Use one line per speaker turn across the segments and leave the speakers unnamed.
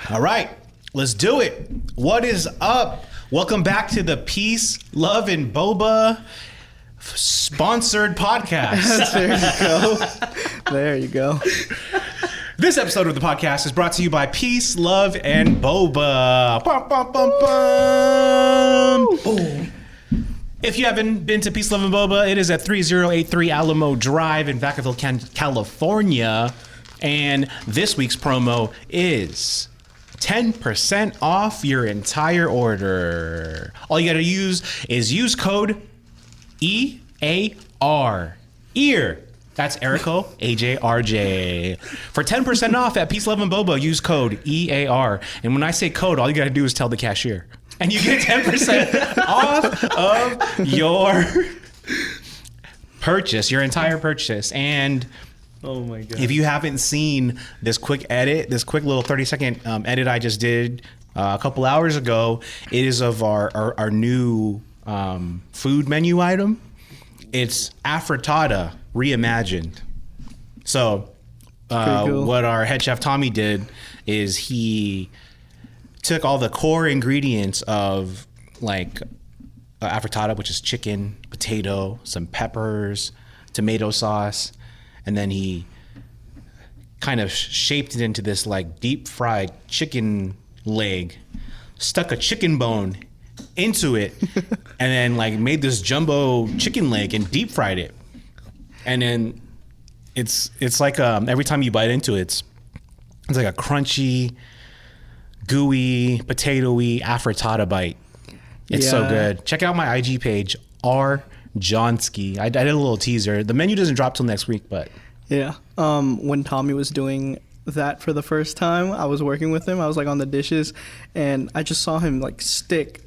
All right, let's do it. What is up? Welcome back to the Peace, Love, and Boba sponsored podcast.
There you go.
This episode of the podcast is brought to you by Peace, Love, and Boba. Bum, bum, bum, bum. Boom. If you haven't been to Peace, Love, and Boba, it is at 3083 Alamo Drive in Vacaville, California. And this week's promo is 10% off your entire order. All you got to use is use code EAR. EAR. That's Erico, AJRJ. For 10% off at Peace, Love, and Boba, use code EAR. And when I say code, all you got to do is tell the cashier. And you get 10% off of your purchase, your entire purchase. And
Oh my god!
if you haven't seen this quick little 30-second edit I just did a couple hours ago, it is of our new food menu item. It's afrittata reimagined. So
cool.
What our head chef Tommy did is he took all the core ingredients of like afrittata, which is chicken, potato, some peppers, tomato sauce, and then he kind of shaped it into this like deep fried chicken leg, stuck a chicken bone into it, and then like made this jumbo chicken leg and deep fried it. And then it's like every time you bite into it, it's like a crunchy, gooey, potatoey afrittata bite. It's so good. Check out my IG page, R Johnsky. I did a little teaser. The menu doesn't drop till next week, but
Yeah. When Tommy was doing that for the first time, I was working with him. I was like on the dishes, and I just saw him like stick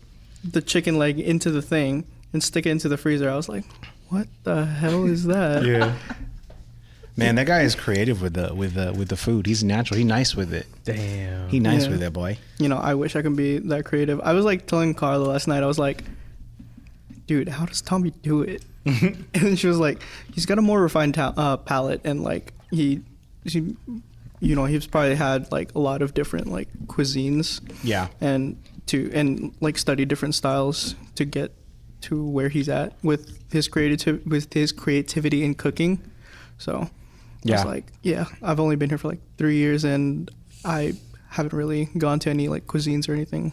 the chicken leg into the thing and stick it into the freezer. I was like, what the hell is that?
yeah. Man, that guy is creative with the food. He's natural. He's nice with it.
Damn.
He nice with it, boy.
You know, I wish I could be that creative. I was like telling Carla last night, I was like, dude, how does Tommy do it? And she was like, he's got a more refined palate, and like he, you know, he's probably had like a lot of different like cuisines.
Yeah.
And like study different styles to get to where he's at with his creativity in cooking. So I was like, yeah, I've only been here for like 3 years, and I haven't really gone to any like cuisines or anything.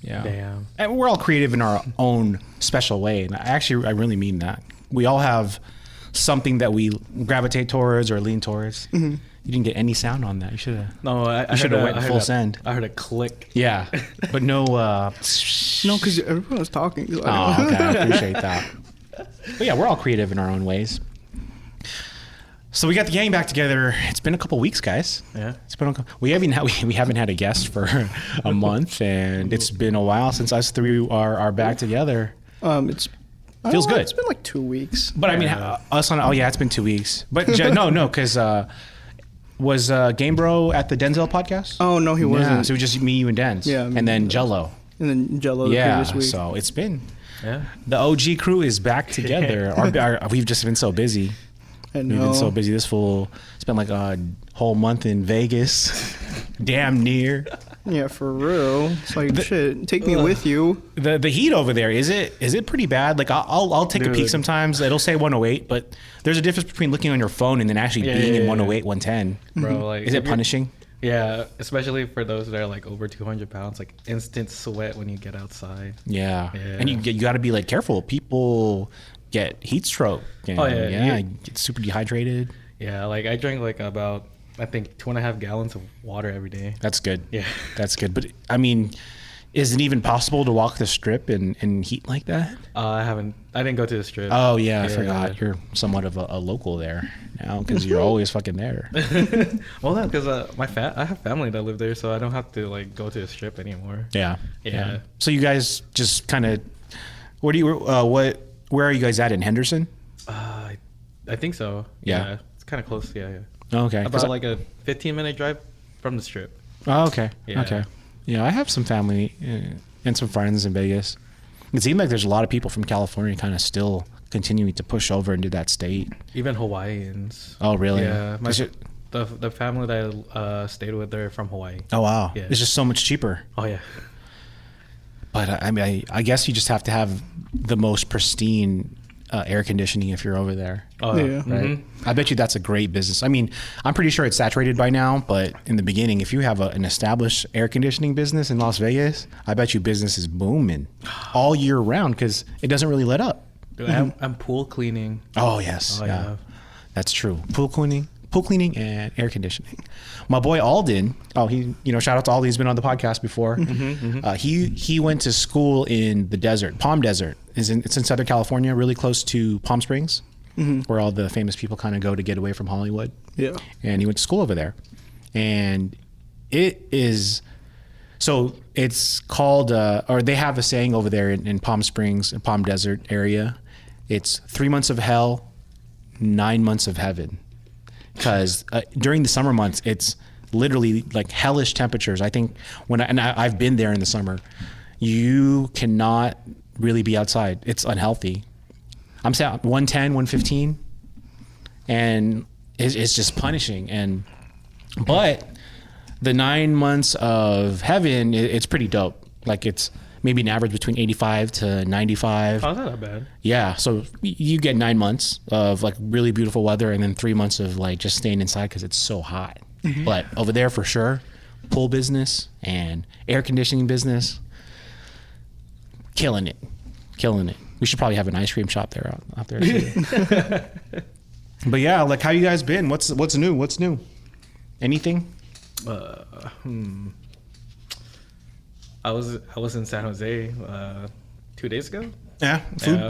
Yeah.
Damn.
And we're all creative in our own special way. And I really mean that. We all have something that we gravitate towards or lean towards. Mm-hmm. You didn't get any sound on that. You should have.
No, I
should have went full send.
I heard a click.
Yeah, but no.
No, because everyone was talking. So
Oh, okay. I appreciate that. But yeah, we're all creative in our own ways. So we got the gang back together. It's been a couple weeks, guys.
Yeah.
It's been we haven't had a guest for a month, and it's been a while since us three are back together.
It's
Feels good.
It's been like 2 weeks.
But I mean, us on. Oh yeah, it's been 2 weeks. But no, because was Game Bro at the Denzel podcast?
Oh no, he wasn't.
Yeah, so it was just me, you, and Denz.
Yeah,
and then Jello.
And then Jello the
Yeah,
previous week.
so it's been.
Yeah.
The OG crew is back together. We've just been so busy.
I know.
We've been so busy. This fool spent like a whole month in Vegas. Damn near.
Yeah, for real. It's like, shit, take me with you.
The heat over there, is it pretty bad? Like I'll take a peek sometimes. It'll say 108, but there's a difference between looking on your phone and then actually being in 108, 110.
Bro, like,
is it punishing?
Yeah, especially for those that are like over 200 pounds, like instant sweat when you get outside.
Yeah. And you got to be like careful. People get heat stroke. And, get super dehydrated.
Yeah, like I drink like about, I think 2.5 gallons of water every day.
That's good.
Yeah.
That's good. But I mean, is it even possible to walk the strip in heat like that?
I didn't go to the strip.
Oh yeah, I forgot. You're somewhat of a local there now because you're always fucking there.
Well, no, because I have family that live there, so I don't have to like go to the strip anymore.
Yeah. So you guys just kind of, where are you guys at in Henderson?
I think so.
Yeah.
It's kind of close. Yeah.
Oh, okay.
About like a 15-minute drive from the strip.
Oh, okay.
Yeah.
Okay. Yeah, I have some family and some friends in Vegas. It seems like there's a lot of people from California kind of still continuing to push over into that state.
Even Hawaiians.
Oh, really?
Yeah. the family that I stayed with, they're from Hawaii.
Oh wow,
Yeah.
it's just so much cheaper.
Oh yeah.
But I mean, I guess you just have to have the most pristine air conditioning if you're over there.
Oh
Yeah.
yeah.
Right. I bet you that's a great business. I mean, I'm pretty sure it's saturated by now, but in the beginning, if you have an established air conditioning business in Las Vegas, I bet you business is booming all year round because it doesn't really let up.
Dude, I'm pool cleaning.
Oh yes,
Oh,
yeah,
yeah.
that's true. Pool cleaning, and air conditioning. My boy Alden. Oh, shout out to Alden. He's been on the podcast before. He went to school in the desert, Palm Desert. It's in Southern California, really close to Palm Springs, where all the famous people kind of go to get away from Hollywood.
Yeah.
And he went to school over there, and it's called, or they have a saying over there in Palm Springs and Palm Desert area. It's 3 months of hell, 9 months of heaven. Because during the summer months, it's literally like hellish temperatures. I think I've been there in the summer, you cannot really be outside. It's unhealthy. I'm saying 110, 115, and it's just punishing. But the 9 months of heaven, it's pretty dope. Like it's maybe an average between 85 to 95.
Oh, that's not that bad.
Yeah, so you get 9 months of like really beautiful weather, and then 3 months of like just staying inside because it's so hot. But over there for sure, pool business and air conditioning business, killing it. We should probably have an ice cream shop there out there too. But yeah, like how you guys been? What's new? Anything?
I was in San Jose 2 days ago.
Yeah,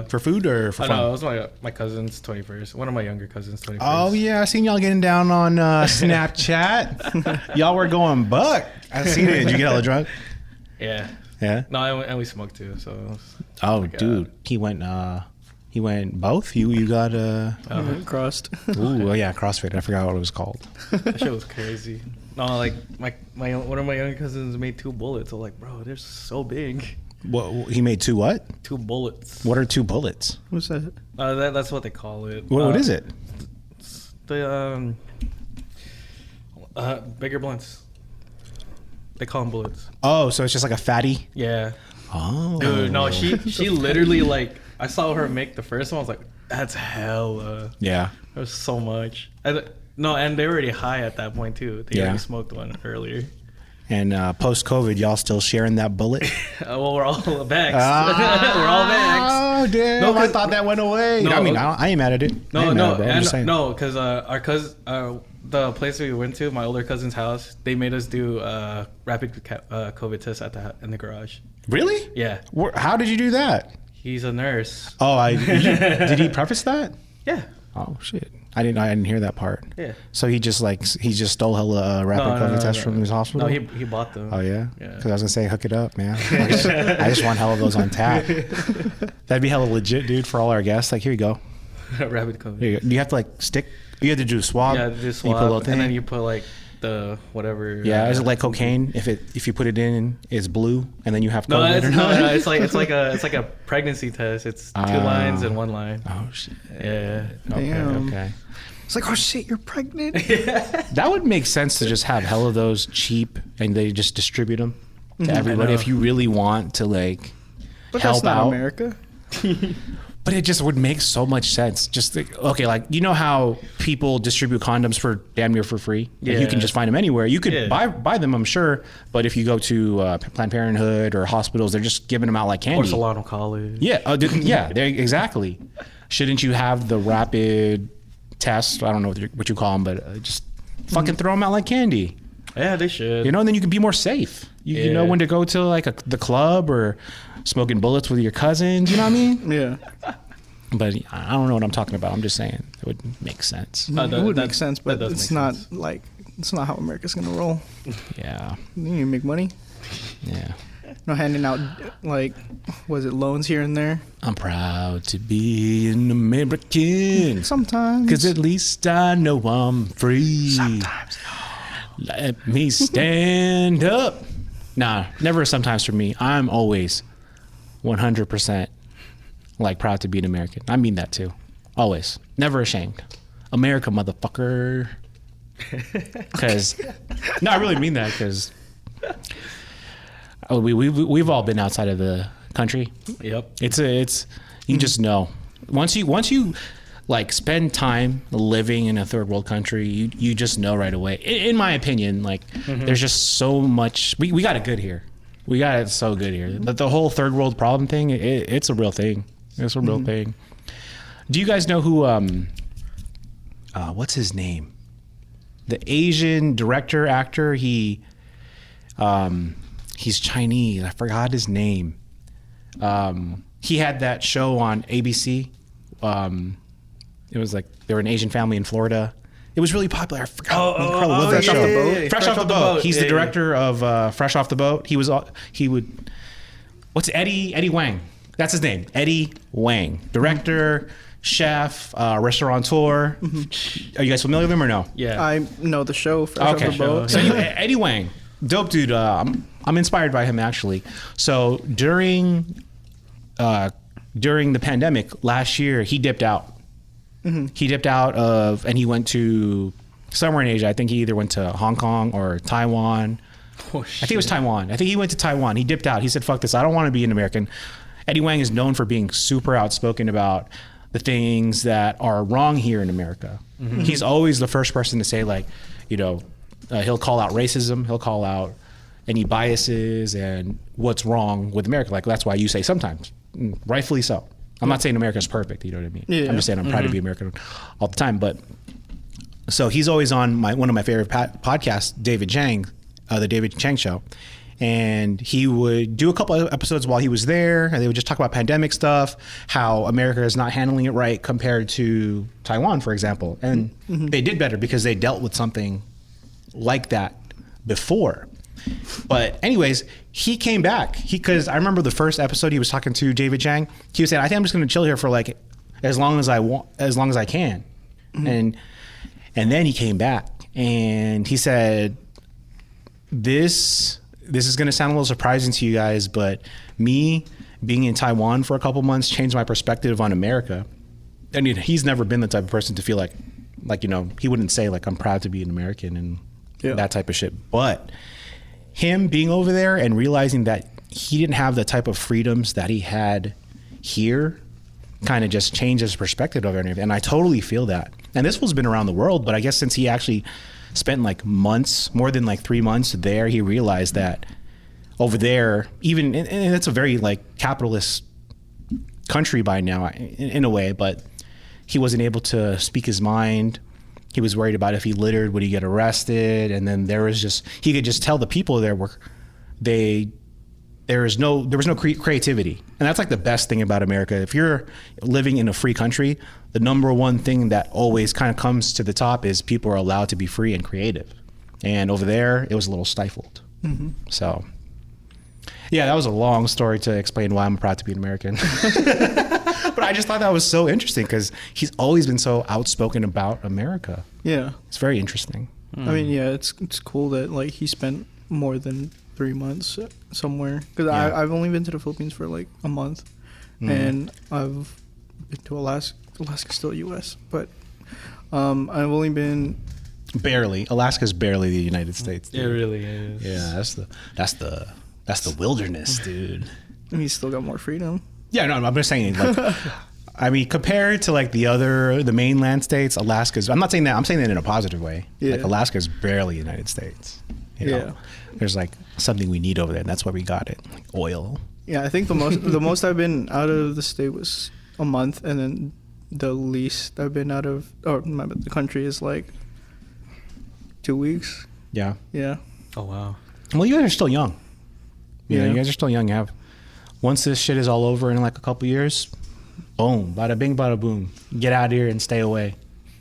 for food or for
Oh
fun?
no, it was my cousin's 21st. One of my younger cousins' 21st.
Oh yeah, I seen y'all getting down on Snapchat. Y'all were going buck. I seen it. Did you get hella drunk?
Yeah.
Yeah.
No, and we smoked too. So. It was,
Oh, dude, he went both. You got
Crossed.
Ooh, oh yeah, CrossFit. I forgot what it was called.
that shit was crazy. No, like my one of my younger cousins made 2 bullets. I was like, bro, they're so big.
What he made 2 what?
2 bullets.
What are 2 bullets?
What's that?
That's what they call it.
What is it?
The bigger blunts. They call them bullets.
Oh, so it's just like a fatty.
Yeah.
Oh,
Dude, no, she literally like I saw her make the first one. I was like, that's hella.
yeah.
There's so much. No, and they were already high at that point too. They
Yeah.
already smoked one earlier.
And post COVID, y'all still sharing that bullet?
Well, we're all vaxxed. We're all vaxxed.
Oh damn!
No,
I thought that went away.
No,
I mean, I ain't mad at it. I ain't mad at it, bro. I'm just saying.
Because our cousin, the place we went to, my older cousin's house, they made us do rapid COVID test in the garage.
Really?
Yeah,
How did you do that?
he's a nurse.
Oh, did he preface that?
Yeah,
Oh shit! I didn't hear that part.
yeah.
So he just stole hella rapid COVID tests from his hospital.
No, he bought them.
Oh yeah.
Yeah.
Because I was gonna say hook it up, man. I just want hella of those on tap. That'd be hella legit, dude. For all our guests, like here you go.
Rapid COVID.
Here you go. Do you have to like stick? You have to do a swab.
Yeah, this
You put a little
swab,
thing.
and then you put like the whatever.
Yeah, is it like cocaine? If you put it in, it's blue, and then you have
No,
COVID
it's,
or
no,
not?
no, it's like a pregnancy test. It's 2 lines and 1 line.
Oh shit.
Yeah.
Okay.
Damn.
Okay.
It's like, oh shit, you're pregnant.
That would make sense to just have hella of those cheap, and they just distribute them to everybody.
know.
If you really want to like
But
help
that's not
out.
America.
But it just would make so much sense. Just okay, like you know how people distribute condoms for damn near for free. Like, you can
Yeah.
just find them anywhere. You could
Yeah.
buy them, I'm sure. But if you go to Planned Parenthood or hospitals, they're just giving them out like candy.
Or Solano College.
Yeah, yeah, exactly. Shouldn't you have the rapid test? I don't know what you call them, but just fucking throw them out like candy.
Yeah, they should.
You know, and then you can be more safe. You know
Yeah.
when to go to like the club or smoking bullets with your cousins. You know what I mean?
Yeah.
But I don't know what I'm talking about. I'm just saying it would make sense.
that-
it would
that-
make sense,
that
but
does
it's
make
not
sense.
like it's not how America's gonna roll.
Yeah,
You need to make money.
yeah.
No handing out like, was it loans here and there?
I'm proud to be an American.
Sometimes.
Because at least I know I'm free.
Sometimes.
Let me stand up. Nah, never sometimes for me. I'm always 100% like proud to be an American. I mean that too. Always. Never ashamed. America, motherfucker. Because no, I really mean that because we've all been outside of the country.
Yep.
It's you just know once you like spend time living in a third world country, you just know right away. In my opinion, like there's just so much. We got it good here. We got it so good here. But the whole third world problem thing, it's a real thing. It's a real thing. Do you guys know who? What's his name? The Asian director actor. He's Chinese. I forgot his name. He had that show on ABC. It was like they were an Asian family in Florida. It was really popular. I forgot.
Fresh Off the Boat.
Fresh Off the Boat. He's the director of Fresh Off the Boat. What's Eddie Wang? That's his name. Eddie Wang. Director, chef, restaurateur. Are you guys familiar with him or no?
Yeah.
I know the show Fresh Off the Boat.
So Eddie Wang, dope dude. I'm inspired by him actually. So during the pandemic last year, he dipped out. He dipped out and he went to somewhere in Asia. I think he either went to Hong Kong or Taiwan.
Oh,
I think it was Taiwan. I think he went to Taiwan. He dipped out. He said, fuck this. I don't want to be an American. Eddie Wang is known for being super outspoken about the things that are wrong here in America. He's always the first person to say, like, he'll call out racism. He'll call out any biases and what's wrong with America. Like, that's why you say sometimes, rightfully so. I'm not saying America's perfect, you know what I mean?
Yeah.
I'm just saying I'm proud to be American all the time. But so he's always on one of my favorite podcasts, David Chang, the David Chang Show. And he would do a couple of episodes while he was there, and they would just talk about pandemic stuff, how America is not handling it right compared to Taiwan, for example. And they did better because they dealt with something like that before. But anyways, he came back because I remember the first episode he was talking to David Chang. He was saying, "I think I'm just going to chill here for like as long as I can." And then he came back and he said, "This is going to sound a little surprising to you guys, but me being in Taiwan for a couple months changed my perspective on America." I mean, he's never been the type of person to feel like he wouldn't say like I'm proud to be an American and that type of shit, but him being over there and realizing that he didn't have the type of freedoms that he had here kind of just changed his perspective of it. And I totally feel that. And this was been around the world, but I guess since he actually spent like months, more than like 3 months there, he realized that over there, even, and it's a very like capitalist country by now in a way, but he wasn't able to speak his mind. He was worried about if he littered, would he get arrested? And then he could just tell the people there there was no creativity. And that's like the best thing about America. If you're living in a free country, the number one thing that always kind of comes to the top is people are allowed to be free and creative. And over there, it was a little stifled. So yeah, that was a long story to explain why I'm proud to be an American. But I just thought that was so interesting because he's always been so outspoken about America.
Yeah.
It's very interesting.
I mean, yeah, it's cool that like he spent more than 3 months somewhere because I've only been to the Philippines for like a month, and I've been to Alaska. Alaska's still U.S., but I've only been
barely. Alaska's barely the United States. Dude.
It really is.
Yeah, that's the wilderness, dude.
And he's still got more freedom.
Yeah, no, I'm just saying, like, I mean, compared to like the mainland states, Alaska's, I'm not saying that, I'm saying that in a positive way.
Yeah.
Like Alaska's barely the United States. You know?
Yeah.
There's like something we need over there, and that's why we got it. Like oil.
Yeah, I think the most I've been out of the state was a month, and then the least I've been out of the country is like 2 weeks.
Yeah.
Yeah.
Oh wow.
Well, you guys are still young.
Yeah.
You guys are still young. Once this shit is all over in like a couple years, boom, bada bing, bada boom. Get out of here and stay away.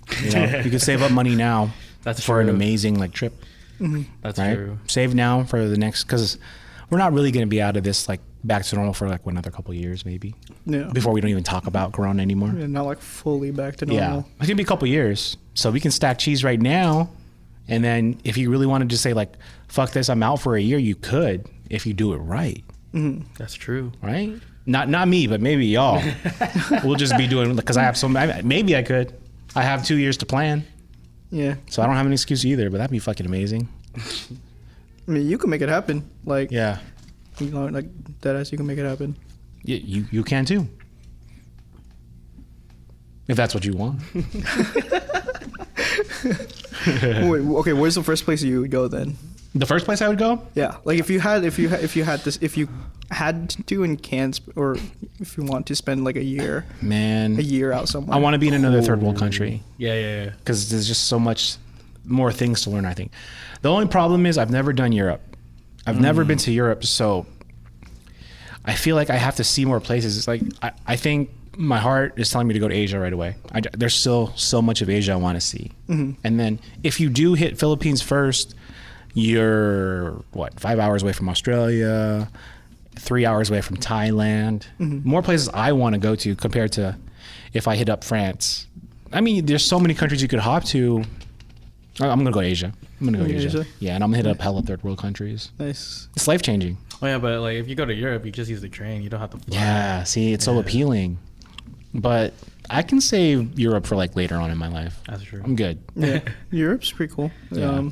You can save up money now.
That's
for
true.
an amazing like trip.
That's
right?
true.
Save now for the next, because we're not really going to be out of this like back to normal for like another couple of years maybe.
Yeah.
Before we don't even talk about Corona anymore.
Yeah, not like fully back to
Yeah,
normal.
it's gonna be a couple of years, so we can stack cheese right now, and then if you really wanted to say like, "Fuck this, I'm out for a year," you could if you do it right.
That's true.
Right? Not me, but maybe y'all. We'll just be doing because I have maybe I could. I have 2 years to plan.
Yeah.
So I don't have an excuse either, but that'd be fucking amazing.
I mean, you can make it happen. Like,
Yeah.
you know, like deadass, you can make it happen.
You can too. If that's what you want.
Wait, okay, where's the first place you would go then?
The first place I would go?
Yeah, like if you had to and can or if you want to spend like a year out somewhere.
I want to be in another third world country.
Yeah.
Because there's just so much more things to learn, I think. The only problem is I've never done Europe. I've never been to Europe, so I feel like I have to see more places. It's like I think my heart is telling me to go to Asia right away. There's still so much of Asia I want to see. Mm-hmm. And then if you do hit Philippines first, you're 5 hours away from Australia, 3 hours away from Thailand. Mm-hmm. More places I want to go to compared to if I hit up France. I mean, there's so many countries you could hop to. I'm gonna go to Asia. I'm gonna go to Asia. Yeah, and I'm gonna hit up hella third world countries.
Nice.
It's life changing.
Oh yeah, but like if you go to Europe, you just use the train. You don't have to fly.
Yeah, see, it's so appealing. But I can save Europe for like later on in my life.
That's true.
I'm good.
Yeah, Europe's pretty cool.
Yeah.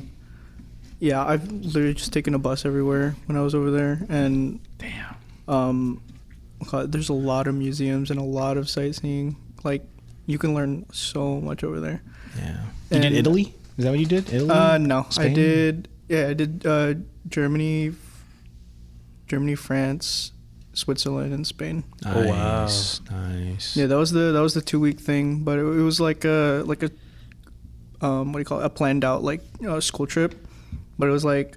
Yeah, I've literally just taken a bus everywhere when I was over there, and there's a lot of museums and a lot of sightseeing. Like, you can learn so much over there.
Yeah. You did Italy? Is that what you did? Italy?
No,
Spain?
I did. Yeah, I did Germany, France, Switzerland, and Spain.
Nice,
oh wow,
nice.
Yeah, that was the 2-week thing, but it was like a what do you call it? A planned out like school trip, but it was like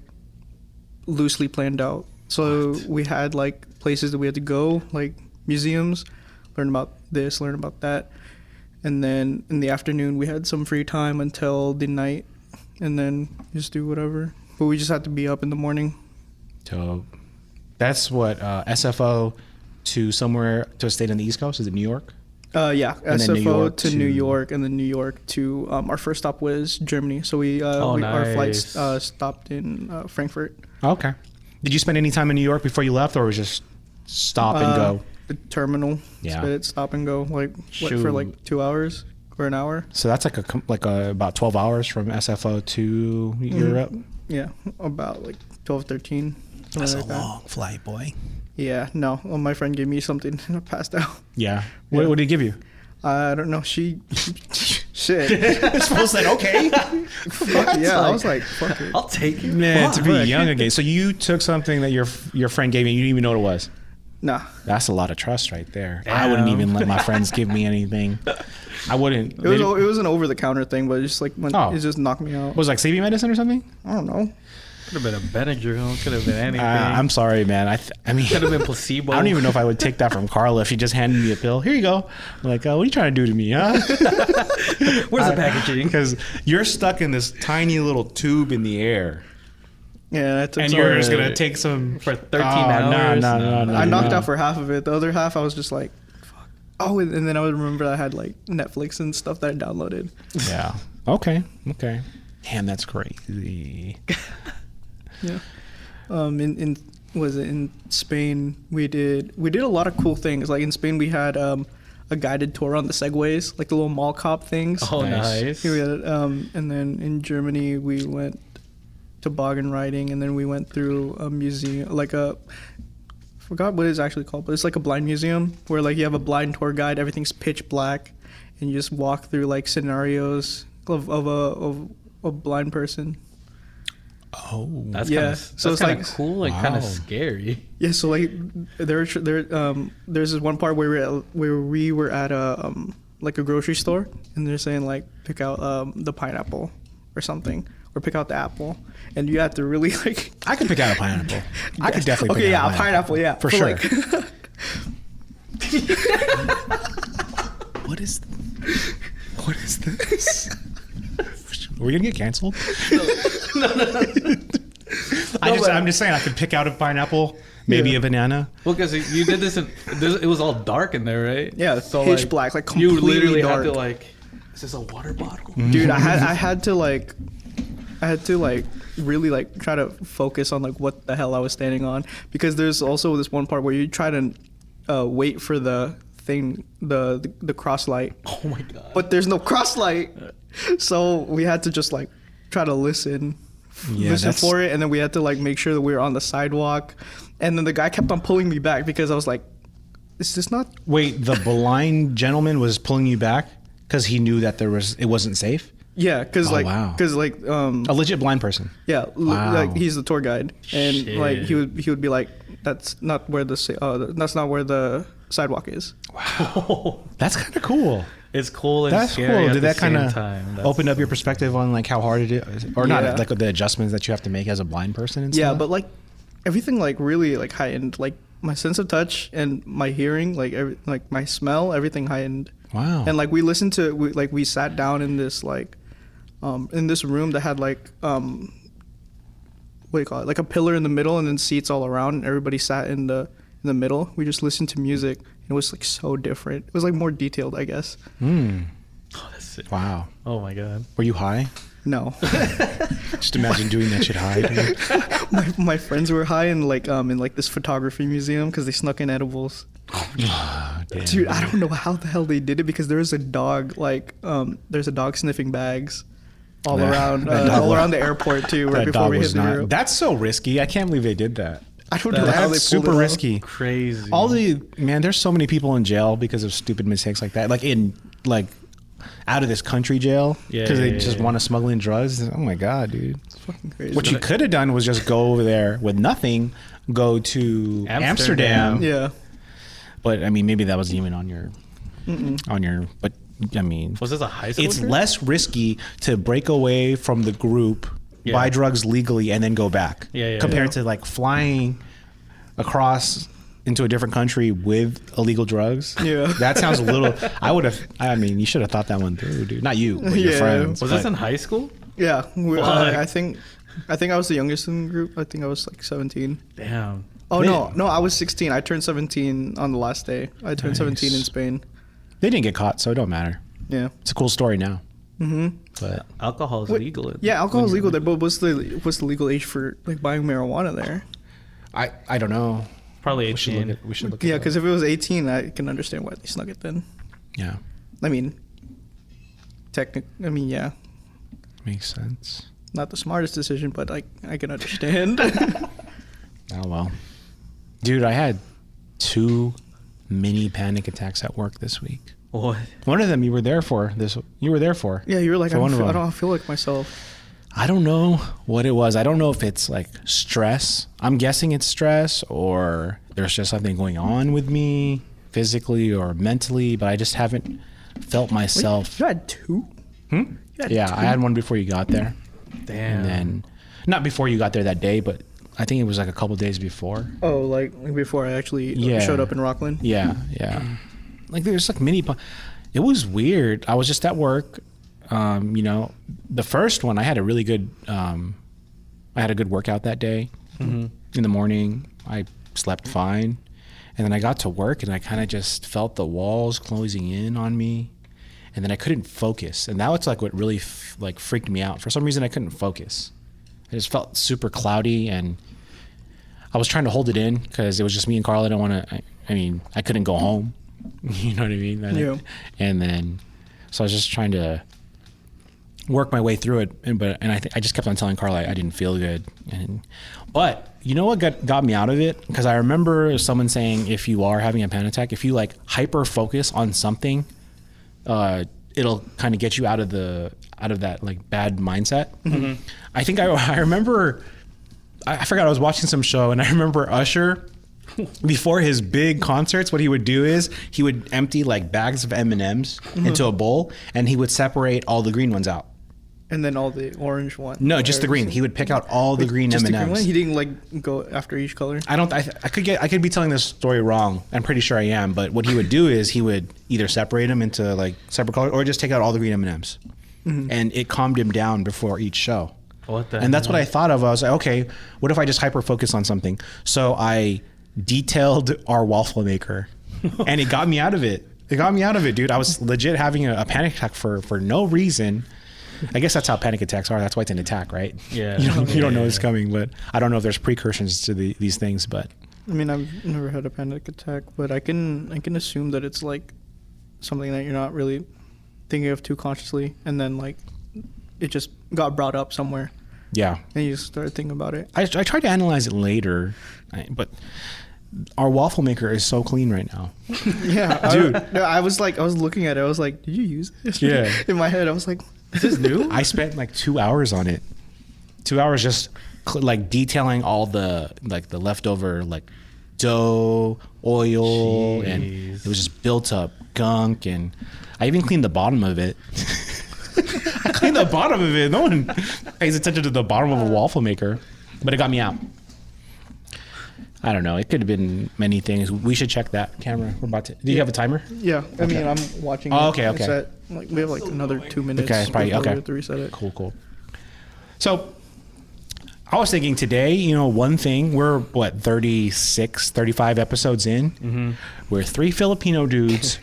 loosely planned out. So we had like places that we had to go, like museums, learn about this, learn about that, and then in the afternoon we had some free time until the night, and then just do whatever. But we just had to be up in the morning.
So that's what SFO to a state on the East Coast. Is it New York?
Yeah,
and
SFO to New York, and then New York to our first stop was Germany. So our flight stopped in Frankfurt.
Okay. Did you spend any time in New York before you left, or was just stop and go?
The terminal.
Yeah.
Stop and go. For like 2 hours or an hour.
So that's like about 12 hours from SFO to Europe.
Yeah, about like 12, 13.
That's a
like
long flight, boy.
Yeah, no. Well, my friend gave me something and I passed out.
Yeah. What did he give you?
I don't know. Shit.
Supposed said okay.
Yeah, I was like, fuck it.
I'll take it.
Man, to be young again. So you took something that your friend gave you and you didn't even know what it was?
Nah.
That's a lot of trust right there.
Damn.
I wouldn't even let my friends give me anything. I wouldn't.
It was an over-the-counter thing, but it just like it just knocked me out.
Was it like sleeping medicine or something?
I don't know.
Could have been a Benadryl. Could have been anything.
I'm sorry, man. I mean,
could have been placebo.
I don't even know if I would take that from Carla if she just handed me a pill. Here you go. I'm like, what are you trying to do to me, huh?
Where's the packaging?
Because you're stuck in this tiny little tube in the air.
Yeah,
and you're just gonna take some
for 13 hours.
No.
I knocked out for half of it. The other half, I was just like, fuck. Oh, and then I would remember I had like Netflix and stuff that I downloaded.
Yeah. Okay. Damn, that's crazy.
Yeah. In Spain we did a lot of cool things. Like in Spain we had a guided tour on the segways, like the little mall cop things.
Oh, nice.
We had, and then in Germany we went toboggan riding, and then we went through a museum, I forgot what it's actually called, but it's like a blind museum where like you have a blind tour guide, everything's pitch black, and you just walk through like scenarios of a blind person.
Oh,
that's
so it's
kind of
like
cool, like kind of scary.
Yeah, so like there's this one part where we were at a like a grocery store, and they're saying like pick out the pineapple or something, or pick out the apple, and you have to really like.
I could pick out a pineapple. I could definitely.
Okay,
pick out
a pineapple, yeah,
for sure.
Like
What is this? Are we gonna get canceled? No. I'm just saying I could pick out a pineapple, maybe a banana.
Well, because you did this, it was all dark in there, right?
Yeah,
so
pitch
like,
black, like completely
you literally
dark.
had to like, is this a water bottle?
Dude, I had to really like try to focus on like what the hell I was standing on, because there's also this one part where you try to wait for the thing, the cross light.
Oh my god.
But there's no cross light, so we had to just like try to listen for it, and then we had to like make sure that we were on the sidewalk, and then the guy kept on pulling me back because I was like, "Is this not?"
Wait, the blind gentleman was pulling you back because he knew that it wasn't safe.
Yeah, because
a legit blind person.
Yeah,
Wow.
like he's the tour guide, and
Shit.
like he would be like, that's not where the sidewalk is.
Wow, that's kind of cool.
It's cool and
That's
scary
cool.
at
Did
the
that kind
same
of
time.
open up your perspective on like how hard it is, or
Yeah.
not, like the adjustments that you have to make as a blind person? And
Yeah,
stuff?
but like everything like really like heightened, like my sense of touch and my hearing, like like my smell, everything heightened.
Wow.
And like we sat down in this like in this room that had like what do you call it, like a pillar in the middle and then seats all around, and everybody sat in the middle. We just listened to music. It was like so different. It was like more detailed, I guess.
Oh, that's sick.
Wow.
Oh my god.
Were you high?
No.
Just imagine doing that shit high. Dude.
my friends were high in like this photography museum because they snuck in edibles.
Damn.
Dude, I don't know how the hell they did it because there was a dog there's a dog sniffing bags all around the airport too right before we hit the Europe.
That's so risky. I can't believe they did that.
I don't know how they pulled
super
it off.
risky.
Crazy.
There's so many people in jail because of stupid mistakes like that. Like in out of this country jail because they just want to smuggle in drugs. Oh my god, dude!
It's fucking crazy.
What you could have done was just go over there with nothing, go to Amsterdam.
Yeah.
But I mean, maybe that wasn't even on your. But I mean,
Was this a high school
it's
trip?
less risky to break away from the group, buy drugs legally, and then go back. Compared to like flying across into a different country with illegal drugs.
Yeah.
That sounds a little. I mean, you should have thought that one through, dude. Not you, but your
Yeah.
friends.
Was this in high school?
Yeah.
Fuck.
I think I was the youngest in the group. I think I was like 17.
Damn.
Oh
Man.
no, I was 16. I turned 17 on the last day. I turned 17 in
Nice.
Spain.
They didn't get caught, so it don't matter.
Yeah.
It's a cool story now.
Mm-hmm.
But
Alcohol is
Wait,
legal.
Yeah, alcohol is legal there, but what's the legal age for like buying marijuana there?
I don't know.
Probably
We should
18.
look at. We should look.
Yeah,
at
because if it was 18, I can understand why they snuck it then.
yeah,
I mean, yeah,
makes sense.
not the smartest decision, but I can understand.
Oh well, dude, I had 2 mini panic attacks at work this week.
What?
One of them you were there for. You were there for.
Yeah, you were like,
For one of
I
them.
don't feel like myself.
I don't know what it was. I don't know if it's like stress. I'm guessing it's stress, or there's just something going on with me physically or mentally, but I just haven't felt myself.
You had 2?
Hmm?
You had
Yeah,
2?
I had one before you got there.
Damn.
And then, not before you got there that day, but I think it was like a couple days before.
Oh, like before I actually
Yeah.
showed up in Rockland?
Yeah. Like there's like it was weird. I was just at work. The first one I had a really good. I had a good workout that day. In the morning, I slept fine, and then I got to work and I kind of just felt the walls closing in on me, and then I couldn't focus. And that was like what really freaked me out. For some reason, I couldn't focus. I just felt super cloudy, and I was trying to hold it in because it was just me and Carl. I didn't want to. I couldn't go home. You know what I mean?
Yeah.
And then, so I was just trying to work my way through it, and I just kept on telling Carl I didn't feel good. But you know what got me out of it? Because I remember someone saying if you are having a panic attack, if you like hyper focus on something, it'll kind of get you out of that like bad mindset. Mm-hmm. I think I remember. I forgot I was watching some show, and I remember Usher. Before his big concerts, what he would do is he would empty like bags of M&Ms into a bowl, and he would separate all the green ones out.
And then all the orange ones.
No, just the green. He would pick out all the green
just
M&Ms.
the green one? He didn't like go after each color?
I could be telling this story wrong. I'm pretty sure I am. But what he would do is he would either separate them into like separate colors, or just take out all the green M&Ms. Mm-hmm. And it calmed him down before each show.
What the
And that's
hell?
what I thought of. I was like, okay, what if I just hyper focus on something? So I detailed our waffle maker, and it got me out of it. It got me out of it, dude. I was legit having a panic attack for no reason. I guess that's how panic attacks are. That's why it's an attack, right?
Yeah.
You don't know it's coming, but I don't know if there's precursors to these things. But
I mean, I've never had a panic attack, but I can assume that it's like something that you're not really thinking of too consciously, and then like it just got brought up somewhere.
Yeah.
And you just started thinking about it.
I tried to analyze it later, but our waffle maker is so clean right now.
Yeah,
Dude.
I was looking at it. I was like, did you use this?
Yeah.
In my head, I was like,
Is this new?
I spent like 2 hours on it. 2 hours just like detailing all the like the leftover like dough, oil, and it was just built up gunk, and I even cleaned the bottom of it. I cleaned the bottom of it. No one pays attention to the bottom of a waffle maker, but it got me out. I don't know. It could have been many things. We should check that camera. We're about to. Do you have a timer?
yeah. I mean, I'm watching.
Oh,
it.
okay, okay.
It's at, like we have like another 2 minutes.
Okay, probably,
before we
okay.
have to reset it.
Cool. So I was thinking today, you know, one thing, we're what, 36, 35 episodes in. Mm-hmm. We're 3 Filipino dudes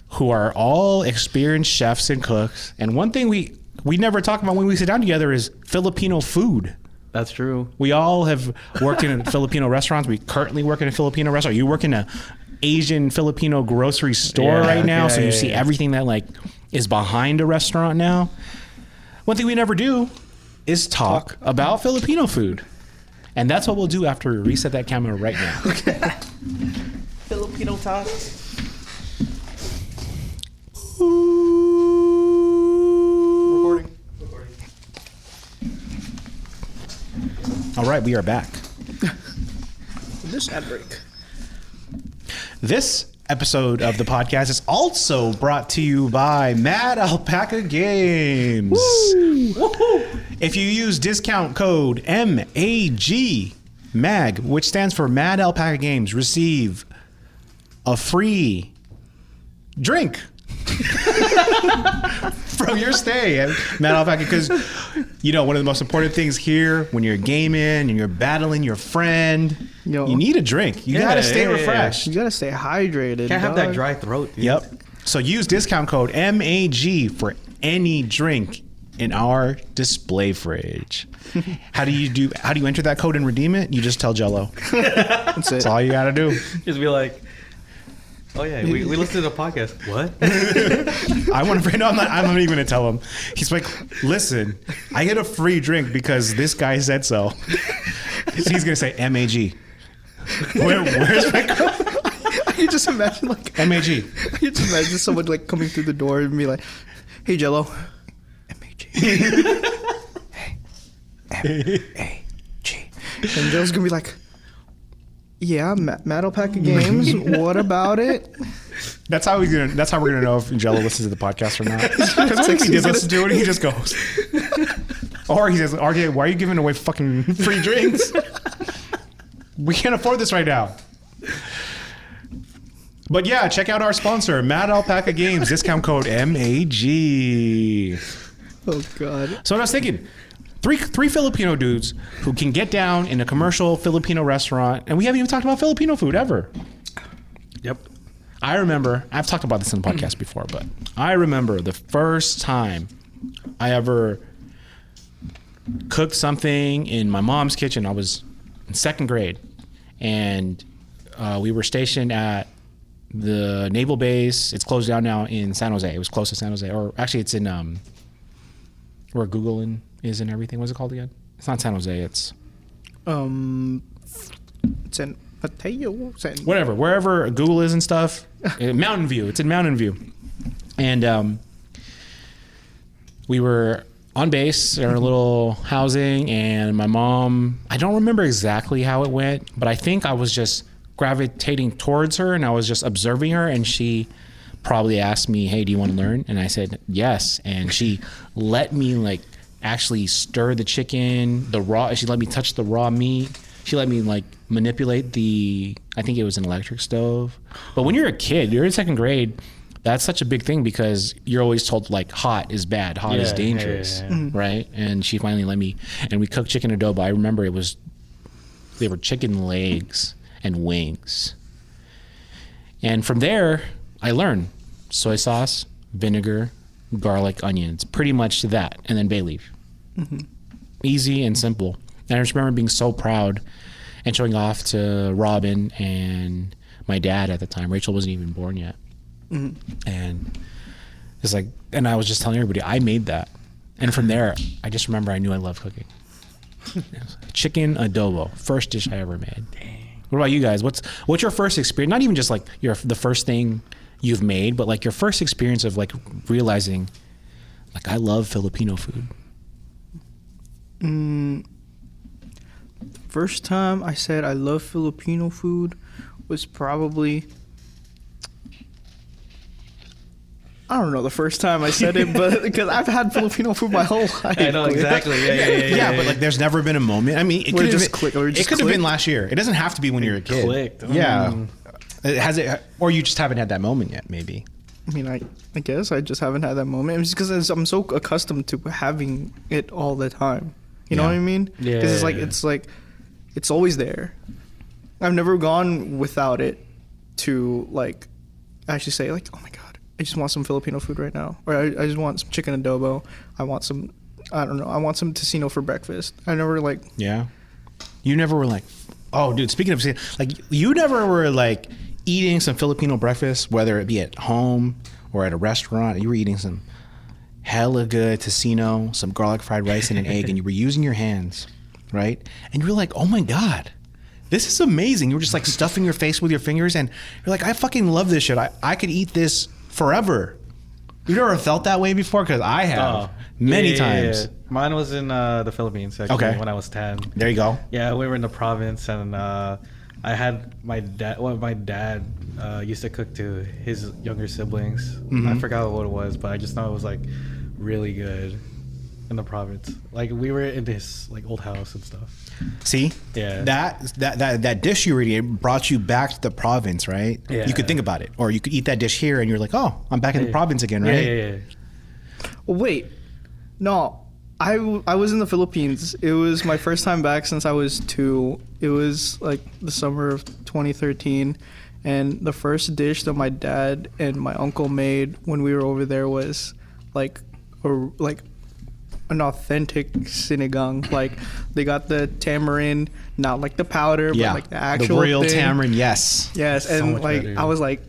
who are all experienced chefs and cooks. And one thing we never talk about when we sit down together is Filipino food.
That's true.
We all have worked in Filipino restaurants. We currently work in a Filipino restaurant. You work in a Asian Filipino grocery store right now. So you see everything that like is behind a restaurant now. One thing we never do is talk about Filipino food. And that's what we'll do after we reset that camera right now.
Okay.
Filipino talk.
Recording.
All right, we are back.
This ad break.
This episode of the podcast is also brought to you by Mad Alpaca Games. If you use discount code MAG, which stands for Mad Alpaca Games, receive a free drink from your stay at Mad Alpaca. Because, you know, one of the most important things here when you're gaming and you're battling your friend, you need a drink. You got to stay refreshed.
You gotta stay hydrated.
Can't have that dry throat, dude.
Yep. So use discount code MAG for any drink in our display fridge. How do you enter that code and redeem it? You just tell Jello.
That's it.
That's all you got to do.
Just be like, oh yeah, we listened to the podcast. What?
I want to. No, I'm not even going to tell him. He's like, listen, I get a free drink because this guy said so. So he's going to say MAG. Where's my code?
I can just imagine like
MAG.
I can just imagine someone like coming through the door and be like, "Hey Jello, MAG." Hey, MAG. And Jello's gonna be like, "Yeah, Mad Alpaca Games. What about it?"
That's how we're gonna know if Jello listens to the podcast or not. Because if he did listen to it, he just goes. Or he says, "RJ, why are you giving away fucking free drinks? We can't afford this right now." But yeah, check out our sponsor, Mad Alpaca Games. Discount code MAG.
Oh God.
So what I was thinking, three Filipino dudes who can get down in a commercial Filipino restaurant, and we haven't even talked about Filipino food ever.
Yep.
I remember, I've talked about this in the podcast before, but I remember the first time I ever cooked something in my mom's kitchen. I was in 2nd grade, and we were stationed at the naval base. It's closed down now in San Jose. It was close to San Jose, or actually it's in where Google is and everything. What's it called again? It's not San Jose. It's
San Mateo.
Whatever, wherever Google is and stuff. Mountain View. It's in Mountain View, and we were on base in our little housing, and my mom, I don't remember exactly how it went, but I think I was just gravitating towards her and I was just observing her, and she probably asked me, "Hey, do you want to learn?" And I said yes, and she let me like actually stir the chicken, she let me touch the raw meat. She let me like manipulate I think it was an electric stove. But when you're a kid, you're in 2nd grade, that's such a big thing because you're always told like hot is bad, hot is dangerous, right? And she finally let me, and we cooked chicken adobo. I remember they were chicken legs and wings. And from there, I learned soy sauce, vinegar, garlic, onions, pretty much that, and then bay leaf. Mm-hmm. Easy and simple. And I just remember being so proud and showing off to Robin and my dad at the time. Rachel wasn't even born yet. And it's like, and I was just telling everybody I made that. And from there, I just remember I knew I loved cooking. Chicken adobo, first dish I ever made. Dang. What about you guys? What's your first experience? Not even just like the first thing you've made, but like your first experience of like realizing, like, I love Filipino food.
First time I said I love Filipino food was probably, I don't know the first time I said it, but because I've had Filipino food my whole life.
I know exactly.
Yeah, but like, there's never been a moment. I mean, it could have been last year. It doesn't have to be when you're a kid.
Clicked.
Yeah. Has it, or you just haven't had that moment yet? Maybe.
I mean, I guess I just haven't had that moment. It's because I'm so accustomed to having it all the time. You know what I mean?
Yeah.
Because it's like it's always there. I've never gone without it to like actually say like, oh my god, I just want some Filipino food right now, or I just want some chicken adobo. I want some, I don't know, I want some tocino for breakfast. I never like.
Yeah. You never were like, oh, dude. Speaking of, like, you never were like eating some Filipino breakfast, whether it be at home or at a restaurant. You were eating some hella good tocino, some garlic fried rice and an egg, and you were using your hands, right? And you were like, oh my god, this is amazing. You were just like stuffing your face with your fingers, and you're like, I fucking love this shit. I could eat this forever. You never felt that way before? Because I have many times.
Mine was in the Philippines, actually, when I was 10.
There you go.
Yeah, we were in the province, and I had my dad. Well, my dad used to cook to his younger siblings. I forgot what it was, but I just know it was like really good in the province. Like, we were in this like old house and stuff.
See,
yeah,
that dish you were eating brought you back to the province, right?
Yeah.
You could think about it, or you could eat that dish here, and you're like, oh, I'm back in the province again, right?
Yeah.
Well, wait, no. I was in the Philippines. It was my first time back since I was 2. It was like the summer of 2013, and the first dish that my dad and my uncle made when we were over there was like an authentic sinigang. Like, they got the tamarind, not like the powder, but like the actual
the real
thing.
tamarind. Yes,
and
so
like
better.
I was like,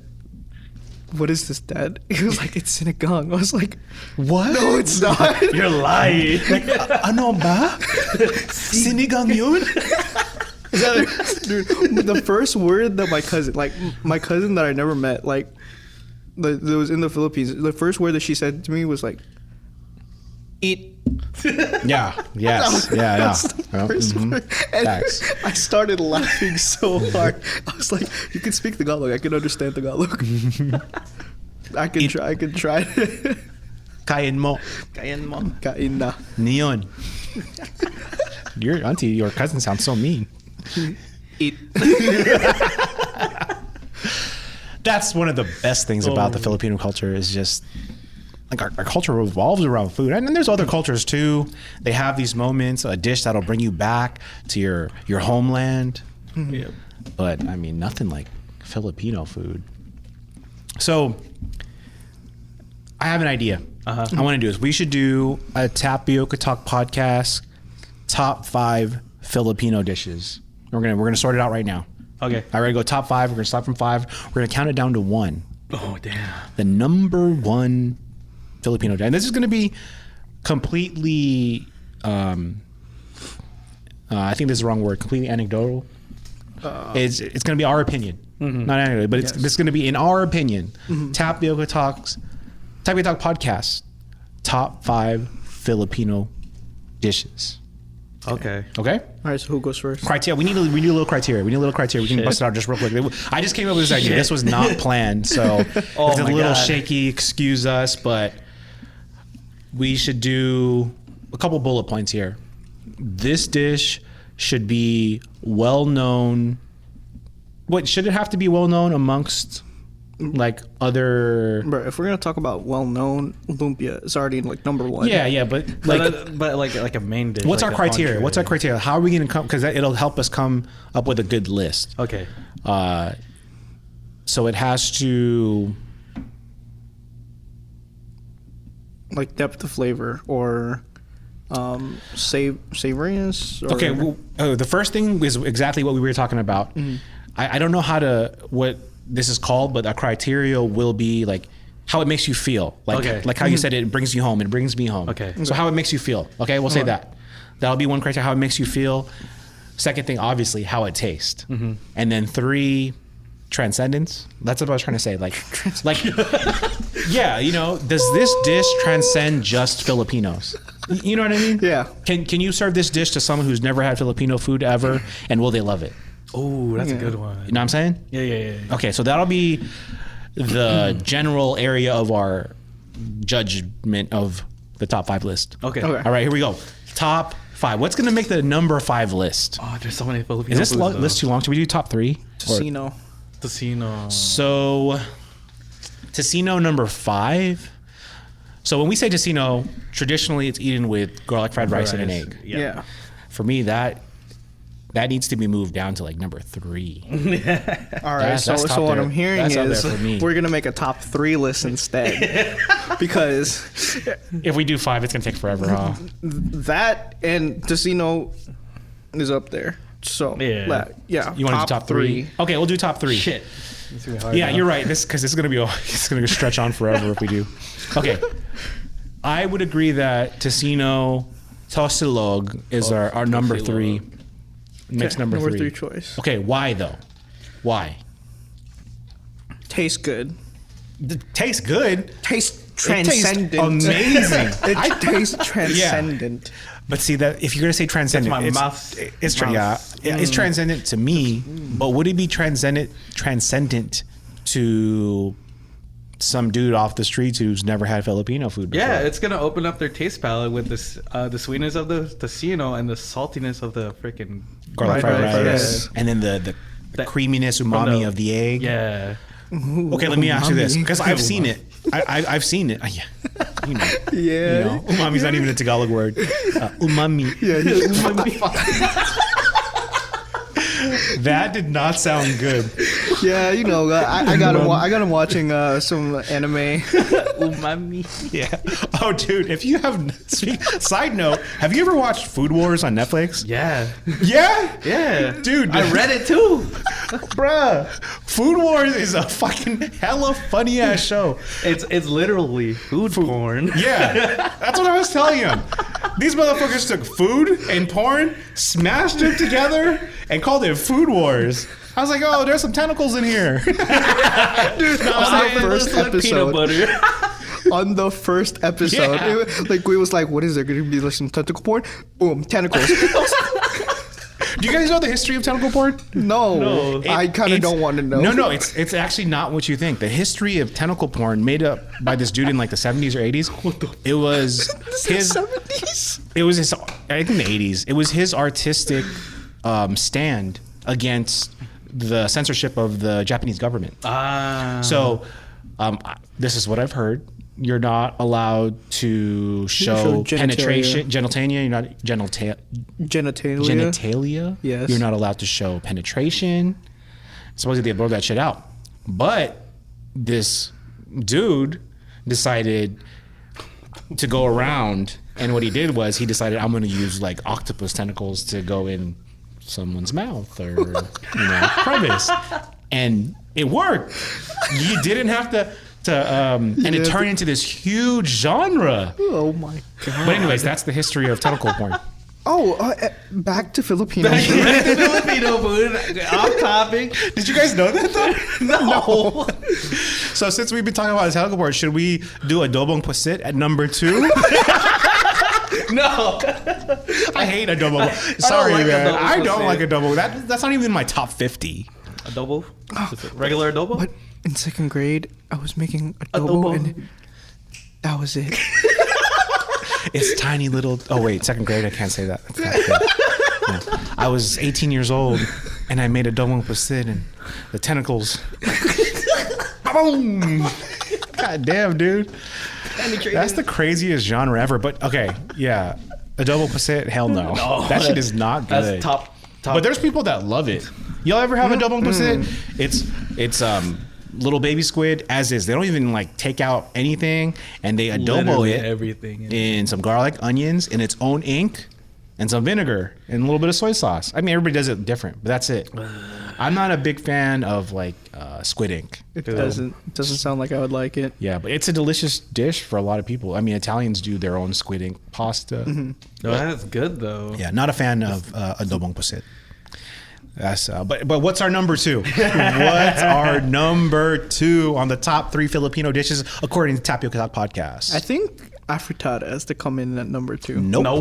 what is this, Dad? He was like, it's sinigang. I was like,
what?
No, it's not.
You're lying.
Like, ano ba? Sinigang yun?
Dude, the first word that my cousin that I never met, like, that was in the Philippines, the first word that she said to me was like, eat.
Yeah. Yes. Yeah.
That's the first word. And I started laughing so hard. I was like, you can speak Tagalog. I can understand Tagalog. I can try.
Kain mo.
Kain na.
Neon. Your auntie, your cousin sounds so mean.
Eat.
That's one of the best things about the Filipino culture, is just like our culture revolves around food. And then there's other cultures too. They have these moments, a dish that'll bring you back to your homeland.
Yeah.
But I mean, nothing like Filipino food. So I have an idea. I want to do this. We should do a Tapioca Talk podcast, top 5 Filipino dishes. We're gonna sort it out right now.
Okay.
I ready to go top 5. We're gonna start from 5. We're gonna count it down to 1.
Oh damn.
The number 1 Filipino dish, and this is gonna be completely. I think this is the wrong word. Completely anecdotal. It's gonna be our opinion, not anecdotal, but it's gonna be in our opinion. Tapioca Talk podcast, top 5 Filipino dishes.
Okay.
Okay.
All right, so who goes first?
Criteria. We need a little criteria. We can bust it out just real quick. I just came up with this idea. This was not planned, so if it's a little shaky, excuse us, but we should do a couple bullet points here. This dish should be well known. What should it have to be well known amongst like other?
Bro, if we're gonna talk about well-known, lumpia is already like number 1.
Yeah, but
like a main dish.
what's
like
our criteria?
entree.
What's our criteria? How are we gonna come? Because it'll help us come up with a good list.
Okay.
So it has to
like depth of flavor, or Savoriness. Or...
Okay, well, the first thing is exactly what we were talking about. I don't know what this is called, but a criteria will be like how it makes you feel. Like how you said it brings you home. It brings me home.
Okay.
So how it makes you feel. Okay, we'll say that. That'll be one criteria, how it makes you feel. Second thing, obviously, how it tastes. And then 3, transcendence. That's what I was trying to say. Like, yeah, you know, does this dish transcend just Filipinos? You know what I mean?
Yeah.
Can you serve this dish to someone who's never had Filipino food ever, and will they love it?
Oh, that's a good one.
You know what I'm saying?
Yeah.
Okay, so that'll be the general area of our judgment of the top 5 list.
Okay.
All right, here we go. Top 5. What's going to make the number 5 list?
Oh, there's so many Filipino
Is this
foods,
list too long? Should we do top 3?
Tocino.
So, tocino number 5. So when we say tocino, traditionally it's eaten with garlic fried rice and an egg.
Yeah.
For me, that needs to be moved down to like number 3.
All right. So
that's top
what
there.
I'm hearing
That's up
is
there for me.
we're gonna make a top 3 list instead, because
If we do 5, it's gonna take forever, huh?
that and Tocino is up there. So yeah.
You want to do top 3? Okay, we'll do top 3.
Shit.
Yeah, you're right. This is gonna be it's gonna stretch on forever if we do. Okay, I would agree that tocino tosilog is our number 3. Makes number 3
choice.
Okay, why though? Why?
Tastes good.
Tastes good.
Tastes transcendent.
Amazing.
It tastes transcendent.
But see that if you're gonna say transcendent,
That's my
it's
mouth.
it's transcendent to me. But would it be transcendent to some dude off the streets who's never had Filipino food before?
Yeah, it's gonna open up their taste palette with this, the sweetness of the tocino and the saltiness of the freaking
garlic fried rice,
Yeah.
and then the creaminess, umami of the egg.
Yeah.
Okay, let me ask you this,
umami.
because I've seen it. I've seen it. Yeah. You know.
Yeah.
You know. Umami's not even a Tagalog word. Umami. That did not sound good.
Yeah, you know, I got him watching some anime.
Umami.
Yeah. Oh, dude, if you have... Side note, have you ever watched Food Wars on Netflix?
Yeah.
Yeah?
Yeah.
Dude.
I read it too.
Bruh. Food Wars is a fucking hella funny-ass show.
It's literally food porn.
Yeah. That's what I was telling him. These motherfuckers took food and porn, smashed them together, and called it Food Wars. I was like, oh, there's some tentacles in here.
Dude, on the first episode.
Peanut butter.
On the first episode,
Yeah.
we was like, what is there going to be like some tentacle porn? Boom, tentacles.
Do you guys know the history of tentacle porn?
No. I kind of don't want to know.
No, it's actually not what you think. The history of tentacle porn made up by this dude in like the 70s or 80s. It was his
70s.
It was his, I think the 80s. It was his artistic stand against the censorship of the Japanese government. So this is what I've heard. You're not allowed to show penetration, genitalia. You're not genitalia.
Yes.
You're not allowed to show penetration. Supposedly they blurred that shit out. But this dude decided to go around, and what he did was he decided, I'm going to use like octopus tentacles to go in someone's mouth or crevice, and it worked. You didn't have to and it turned into this huge genre.
Oh my god.
But anyways, that's the history of tentacle porn.
Oh, back to Filipino.
Filipino food. Off topic.
Did you guys know that though?
No.
So since we've been talking about tentacle porn, should we do adobong pusit at number 2?
No.
I hate adobo. Sorry,
like
man.
adobo
I don't
pusit.
like adobo. That's not even in my top 50.
Adobo? Is it regular adobo?
But in second grade, I was making adobo, and that was it.
It's tiny little. Oh wait, second grade. I can't say that. That's not good. No. I was 18 years old, and I made adobong pusit, and the tentacles. Boom! God damn, dude. That's the craziest genre ever. But okay, yeah, adobo pusit. Hell no. That shit is not good.
That's top.
But there's people that love it. Y'all ever have adobo pusit? It's little baby squid as is. They don't even like take out anything, and they adobo
Literally
it
everything
in some garlic, onions, in its own ink, and some vinegar, and a little bit of soy sauce. I mean, everybody does it different, but that's it. I'm not a big fan of like squid ink.
It doesn't sound like I would like it.
Yeah, but it's a delicious dish for a lot of people. I mean, Italians do their own squid ink pasta.
No, that's good though.
Yeah, not a fan of adobong pusit. That's but what's our number 2? What's our number 2 on the top 3 Filipino dishes according to Tapioca Talk Podcast?
I think afritada has to come in at number 2.
Nope.
No.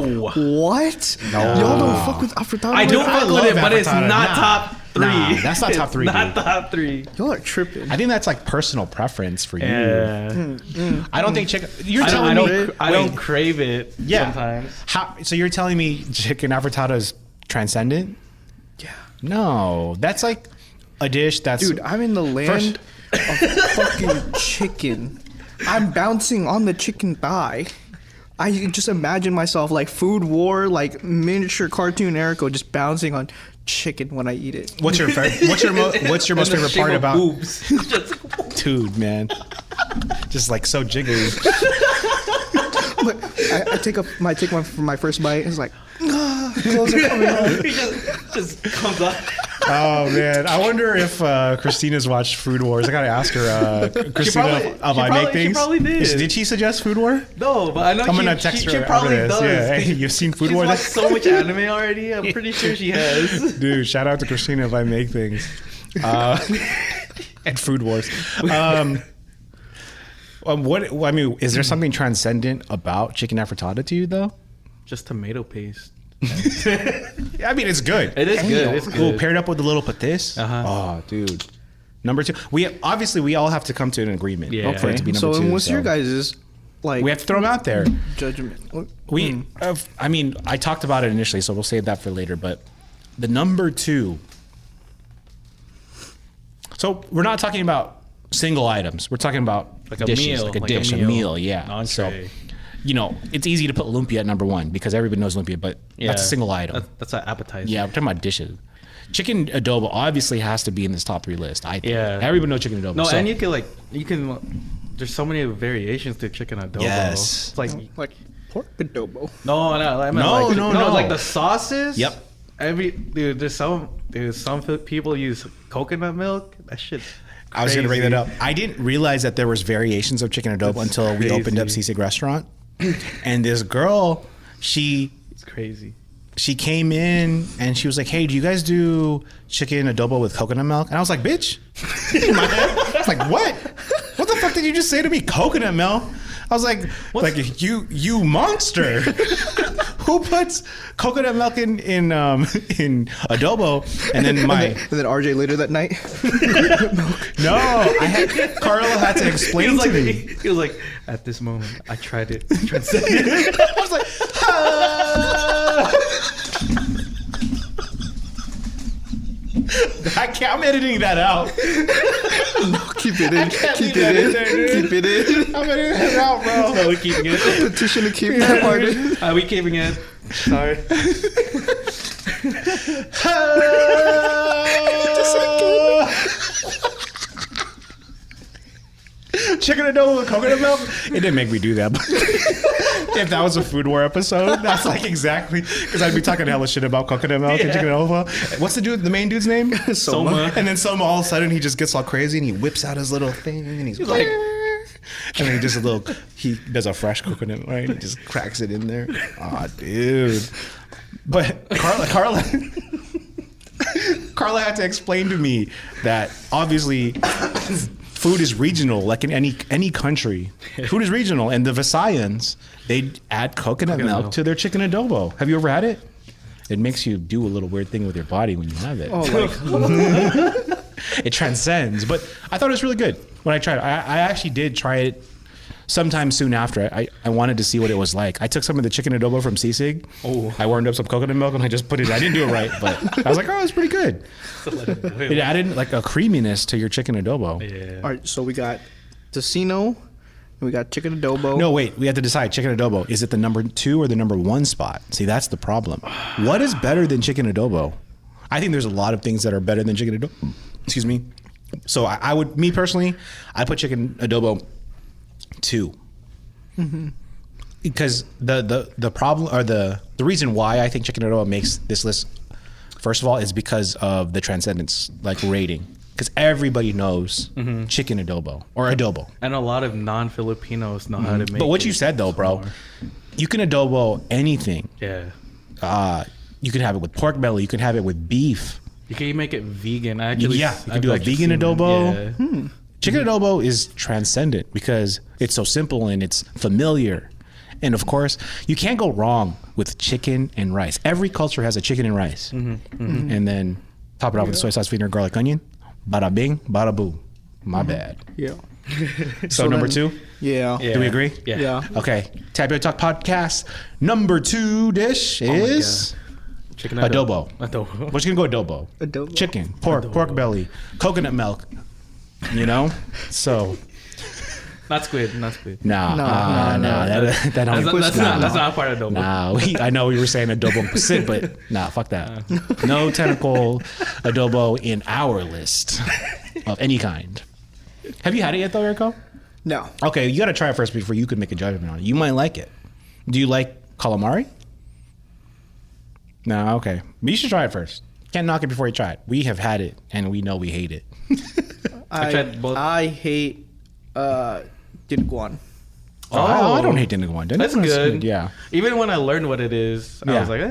What?
No.
Y'all don't fuck with afritada?
I don't fuck with
love
it, but it's
avocado.
not
Nah.
top 3.
Nah, that's not top 3.
It's not
dude.
top 3.
Y'all are tripping.
I think that's like personal preference for you.
Yeah.
I don't think chicken. You're
I
telling me
don't crave it
Yeah.
sometimes.
So you're telling me chicken afritada is transcendent?
Yeah.
No, that's like a dish that's.
Dude, I'm in the land of fucking chicken. I'm bouncing on the chicken thigh. I just imagine myself like Food War, like miniature cartoon Erico, just bouncing on chicken when I eat it.
What's your what's your most favorite part about?
boobs?
Dude, man, just like so jiggly.
But I take my first bite. It's like, clothes are coming on.
He just comes up.
Oh man, I wonder if Christina's watched Food Wars. I gotta ask her. Christina of I Make Things.
She probably did.
Did she suggest Food War?
No, but I know
I'm gonna text her
she probably
after this.
does.
Yeah, hey, you've seen Food
She's
Wars?
watched so much anime already. I'm pretty sure she has.
Dude, shout out to Christina of I Make Things. And Food Wars. I mean, is there something transcendent about chicken afritada to you, though?
Just tomato paste.
I mean, it's good.
It is good. It's
Cool.
good.
Paired up with a little patis.
Uh-huh.
Oh, dude. Number 2. We all have to come to an agreement
Yeah.
for it to be number 2.
So, what's your guys' like?
We have to throw them out there.
judgment.
I mean, I talked about it initially, so we'll save that for later. But the number 2. So we're not talking about single items. We're talking about
Like a
dishes,
meal,
like a
like
dish,
a
a
meal.
meal. Yeah.
Entree.
So, it's easy to put lumpia at number 1 because everybody knows lumpia, but that's a single item.
That's an appetizer.
Yeah, we're talking about dishes. Chicken adobo obviously has to be in this top 3 list. I think.
Yeah.
Everybody knows chicken adobo.
No,
So-
and you can. There's so many variations to chicken adobo.
Yes.
It's like
Like pork adobo.
no, I meant
No,
like,
no.
like the sauces.
Yep.
There's some people use coconut milk. That shit's
I was going to bring that
crazy.
up. I didn't realize that there was variations of chicken adobo
That's
until we opened up
crazy.
Sisig Restaurant. And this girl, she
It's crazy.
came in and she was like, "Hey, do you guys do chicken adobo with coconut milk?" And I was like, "Bitch." In my head, I was like, "What? What the fuck did you just say to me? Coconut milk?" I was like, you monster. Who puts coconut milk in adobo? And then
And then RJ later that night.
Carla had to explain to me.
He was like, at this moment, I tried it.
I was like, I'm editing that out.
Keep it in. Keep
leave that in
it
there,
in.
dude.
Keep it in.
I'm editing that out, bro.
No, we keeping it.
Petition to keep that part in.
We keeping it. Sorry.
Chicken adobo with coconut milk? It didn't make me do that. But if that was a Food War episode, that's like exactly because I'd be talking hella shit about coconut milk and chicken adobo. What's the main dude's name?
Soma.
And then Soma all of a sudden he just gets all crazy and he whips out his little thing and he's
like-
and then he does a fresh coconut, right? He just cracks it in there. Aw, dude. But Carla had to explain to me that obviously food is regional, like in any country. Food is regional, and the Visayans, they add coconut milk to their chicken adobo. Have you ever had it? It makes you do a little weird thing with your body when you have it.
Oh, like
It transcends. But I thought it was really good when I tried it. I actually did try it sometime soon after. I wanted to see what it was like. I took some of the chicken adobo from Sisig.
Oh.
I warmed up some coconut milk and I just put it. I didn't do it right, but I was like, oh, it's pretty good. It added like a creaminess to your chicken adobo.
Yeah.
all right. So we got tocino, and we got chicken adobo.
No, wait. We have to decide. Chicken adobo. Is it the number 2 or the number 1 spot? See, that's the problem. What is better than chicken adobo? I think there's a lot of things that are better than chicken adobo. Excuse me. So I would, me personally, I put chicken adobo 2. Because the problem, or the reason why I think chicken adobo makes this list, first of all, is because of the transcendence like rating. Because everybody knows chicken adobo or adobo.
And a lot of non-Filipinos know how to make it.
But what you said though, bro, you can adobo anything.
Yeah.
You can have it with pork belly. You can have it with beef.
You can make it vegan. Actually,
You can do a vegan adobo.
Yeah.
Chicken adobo is transcendent because it's so simple and it's familiar. And of course, you can't go wrong with chicken and rice. Every culture has a chicken and rice. And then top it off with soy sauce, sweetener, garlic, onion. Bada bing, bada boo. My bad.
Yeah.
So number
then-
2?
Yeah.
Yeah.
Do we agree?
Yeah.
Okay. Tapio Talk Podcast. Number 2 dish is
Chicken
adobo.
Adobo.
What's gonna go adobo?
Adobo.
Chicken, pork belly, coconut milk. You know? So
Not squid. Not squid.
no. That don't
That's not part of adobo.
Nah, I know we were saying adobo pasit, but nah, fuck that. No tentacle adobo in our list of any kind. Have you had it yet though, Erico?
No.
Okay, you gotta try it first before you can make a judgment on it. You might like it. Do you like calamari? No, okay. But you should try it first. Can't knock it before you try it. We have had it and we know we hate it.
tried both.
I hate dinuguan.
I don't hate Dinuguan.
That's
Dinuguan's
good.
Yeah.
Even when I learned what it is, I
Yeah.
was like,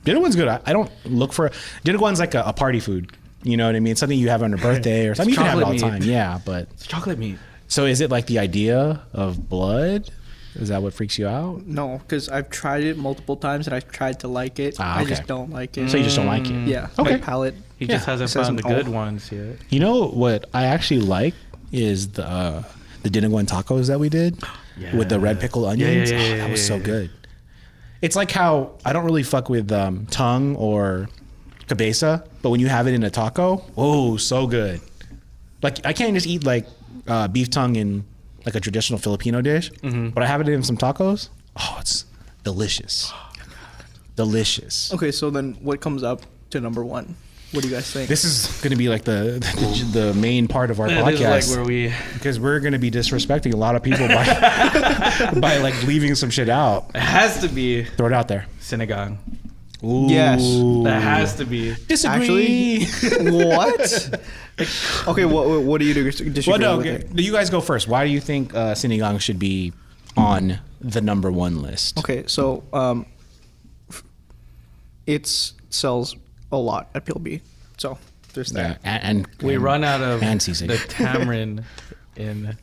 Dinuguan's good. I don't look for Dinuguan's like a party food. You know what I mean? Something you have on a birthday or something. You can have it all the
chocolate
time. Yeah, but
it's chocolate meat.
so is it like the idea of blood? Is that what freaks you out?
No, because I've tried it multiple times and I've tried to like it.
Ah,
I
okay.
just don't like it.
So you just don't like it?
Yeah.
Okay.
My palate.
He just
Yeah.
hasn't
Says
found the
no.
good ones yet.
You know what I actually like is the Dinuguan tacos that we did with the red pickled onions.
yeah,
That was so
yeah.
good. It's like how I don't really fuck with tongue or cabeza, but when you have it in a taco, oh, so good. Like I can't just eat like beef tongue in like a traditional Filipino dish, but I have it in some tacos. Oh, it's delicious. Delicious.
Okay, so then what comes up to number 1? What do you guys think?
This is going to be like the main part of our
This
podcast.
is like where we.
Because we're going to be disrespecting a lot of people by by like leaving some shit out.
It has to be
Throw it out there.
sinigang.
Ooh.
Yes.
That has to be.
Disagree.
What? Okay, what do you disagree
Well, no,
with
okay.
it?
You guys go first. Why do you think sinigang should be on the number 1 list?
Okay, so it sells a lot at PLB. So there's that.
And
We run out of
hand season.
the tamarind in.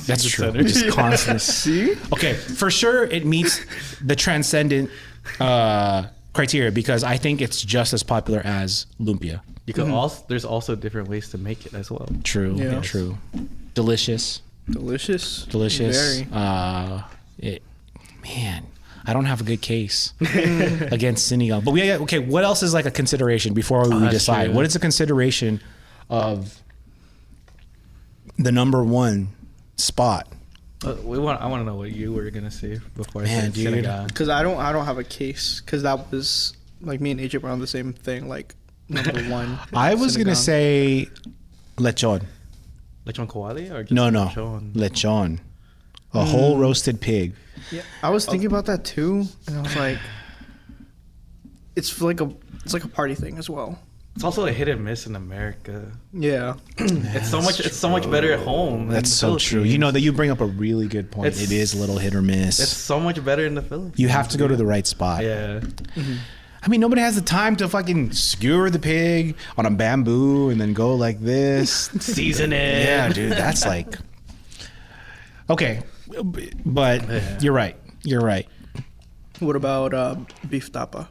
That's
Season
true.
Center.
Just constantly.
See?
Okay, for sure it meets the transcendent criteria because I think it's just as popular as lumpia.
You can also. There's also different ways to make it as well.
True.
Yeah.
True. Delicious.
Delicious.
Delicious.
Very.
Man, I don't have a good case against sinigang. But okay. What else is like a consideration before we
that's
decide?
true.
What is a consideration of the number 1 spot?
I want to know what you were gonna say before I
Man,
said
dude.
sinigang.
Because I don't have a case. Because that was like me and AJ were on the same thing. Like number 1.
I was gonna
sinigang.
say lechon.
Lechon kawali or just
No,
lechon?
lechon. A whole roasted pig.
Yeah, I was thinking about that too, and I was like, it's like a party thing as well.
It's also a hit and miss in America.
Yeah.
It's so much better at home.
That's so true. You know that you bring up a really good point.
It's-
It is a little hit or miss.
It's so much better in the Philippines.
You have to go to the right spot.
Yeah.
I mean, nobody has the time to fucking skewer the pig on a bamboo and then go like this.
Season it.
Yeah, dude, that's like okay, but you're right. You're right.
What about beef tapa?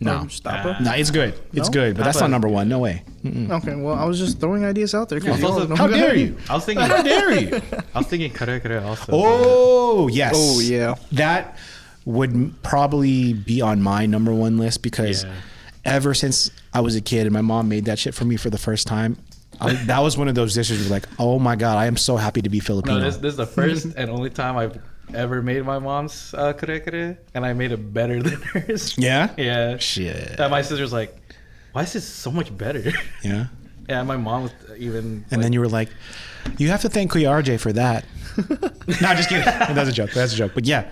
No.
Or just tapa?
No, it's good. It's
No?
good, but that's not number 1. No way.
Okay, well, I was just throwing ideas out there. 'cause
Yeah,
you all
also-
know-
How dare you?
I was thinking.
How dare you?
I was thinking kare kare also.
Oh yes.
Oh, yeah.
That would probably be on my number 1 list because
Yeah.
ever since I was a kid and my mom made that shit for me for the first time, that was one of those dishes where like, oh my god, I am so happy to be Filipino.
No, this is the first and only time I've ever made my mom's kare kare, and I made it better than hers.
Yeah?
Yeah.
Shit.
And my sister's like, "Why is this so much better?"
Yeah.
Yeah, my mom was even.
And then you were like, you have to thank Kuya RJ for that. No, just kidding. That's a joke. That's a joke. But yeah,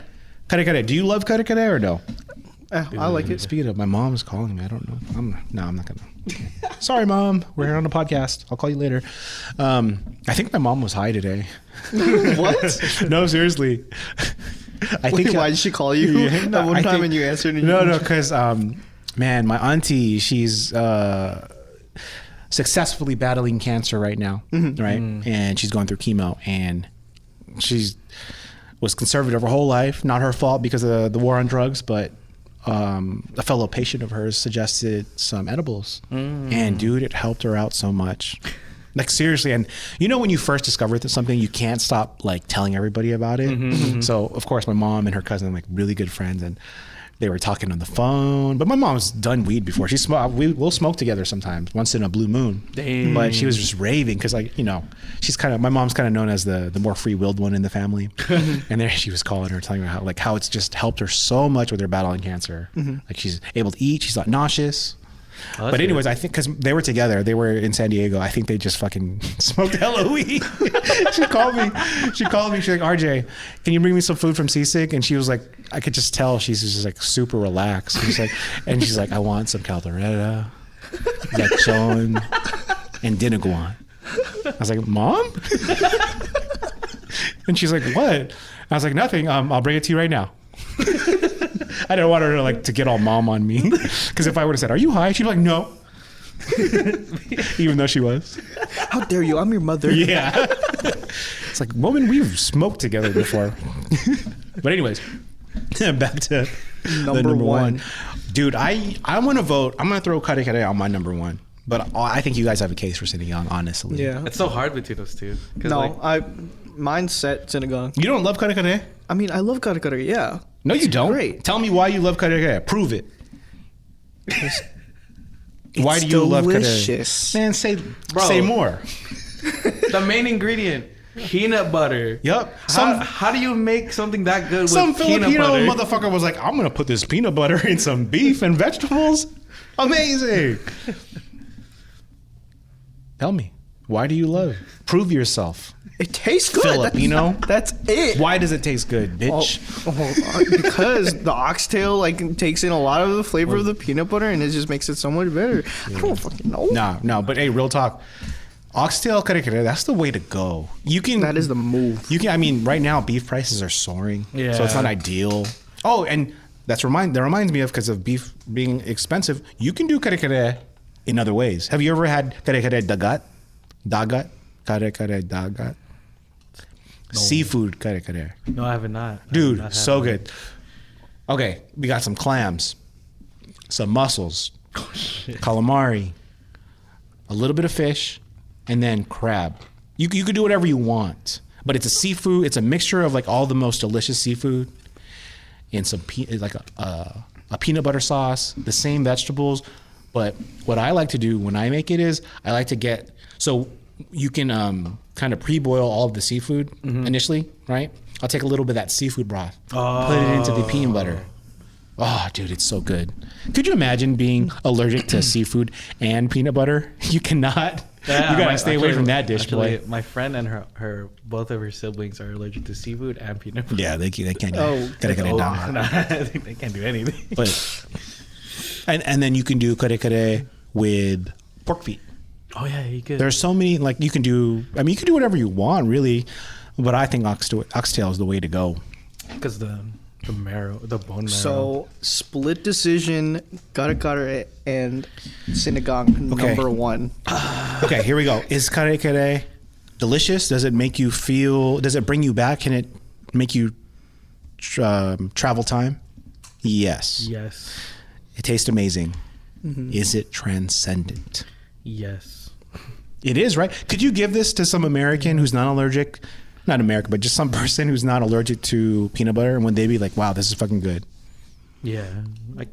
kare kare. Do you love kare kare or no?
I like it.
Speaking of, my mom's calling me. I don't know. I'm not gonna. Sorry, Mom. We're here on the podcast. I'll call you later. I think my mom was high today.
What?
No, seriously. I think.
Why did she call you at one time and you answered? And
no, because man, my auntie, she's successfully battling cancer right now, right? And she's going through chemo, and she's was conservative her whole life. Not her fault because of the war on drugs, but a fellow patient of hers suggested some edibles, and dude, it helped her out so much. Like seriously, and you know when you first discover something, you can't stop like telling everybody about it. So of course, my mom and her cousin are like really good friends, and they were talking on the phone. But my mom's done weed before. We'll smoke together sometimes, once in a blue moon.
Dang.
But she was just raving because, like, you know, my mom's kind of known as the more free-willed one in the family. And there she was calling her, telling her how it's just helped her so much with her battling cancer. Like she's able to eat, she's not nauseous.
Oh,
but anyways,
good.
I think because they were together, they were in San Diego. I think they just fucking smoked hella weed. She called me. She's like, RJ, can you bring me some food from Seasick? And she was like, I could just tell she's just like super relaxed. She's like, I want some caldereta, lechon, and dinaguan. I was like, Mom? And she's like, what? I was like, nothing. I'll bring it to you right now. I didn't want her to get all mom on me, because if I would have said, "Are you high?" she'd be like, "No," even though she was.
How dare you? I'm your mother.
Yeah. It's like, woman, we've smoked together before. But anyways, back to number one. Dude, I want to vote. I'm going to throw kare kare on my number one. But I think you guys have a case for sinigang, honestly.
Yeah.
It's so hard between those two.
No, mine's set sinigang.
You don't love kare kare?
I mean, I love kare kare, yeah.
No, you don't.
Great.
Tell me why you love kare kare. Prove it. Why do you love kare?
Delicious.
Man, say more.
The main ingredient, peanut butter.
Yep.
How do you make something that good with peanut
Filipino
butter?
motherfucker was like, I'm going to put this peanut butter in some beef and vegetables. Amazing. Tell me, why do you love it? Prove yourself.
It tastes good.
Filipino.
That's it.
Why does it taste good, bitch?
Because the oxtail takes in a lot of the flavor of the peanut butter, and it just makes it so much better. I don't fucking know.
No, but hey, real talk. Oxtail kare kare, that's the way to go.
That is the move.
I mean, right now beef prices are soaring, so it's not ideal. Oh, and that reminds me of, because of beef being expensive, you can do kare kare in other ways. Have you ever had kare kare dagat? Dagat? Kare kare dagat? No. Seafood kare kare.
No, I have not.
Dude, so good. Okay, we got some clams, some mussels, calamari, a little bit of fish, and then crab. You could do whatever you want, but it's a seafood. It's a mixture of like all the most delicious seafood and some a peanut butter sauce, the same vegetables. But what I like to do when I make it is I like to get, so you can kind of pre-boil all of the seafood initially, right? I'll take a little bit of that seafood broth, put it into the peanut butter. Oh, dude, it's so good. Could you imagine being allergic to seafood and peanut butter? You cannot.
Yeah,
you gotta stay away from that dish, boy.
My friend and her both of her siblings are allergic to seafood and peanut butter.
Yeah, they can't do
I think they can't do anything.
But and then you can do kare kare with pork feet.
Oh yeah, you could.
There's so many, like, you can do whatever you want, really, but I think oxtail is the way to go.
Because the marrow, the bone marrow.
So split decision, kare kare and sinigang number one.
Okay, here we go. Is kare kare delicious? Does it bring you back? Can it make you travel time? Yes.
Yes.
It tastes amazing. Is it transcendent?
Yes.
It is, right? Could you give this to some American who's not allergic? Not American, but just some person who's not allergic to peanut butter, and would they be like, wow, this is fucking good?
Yeah. Like,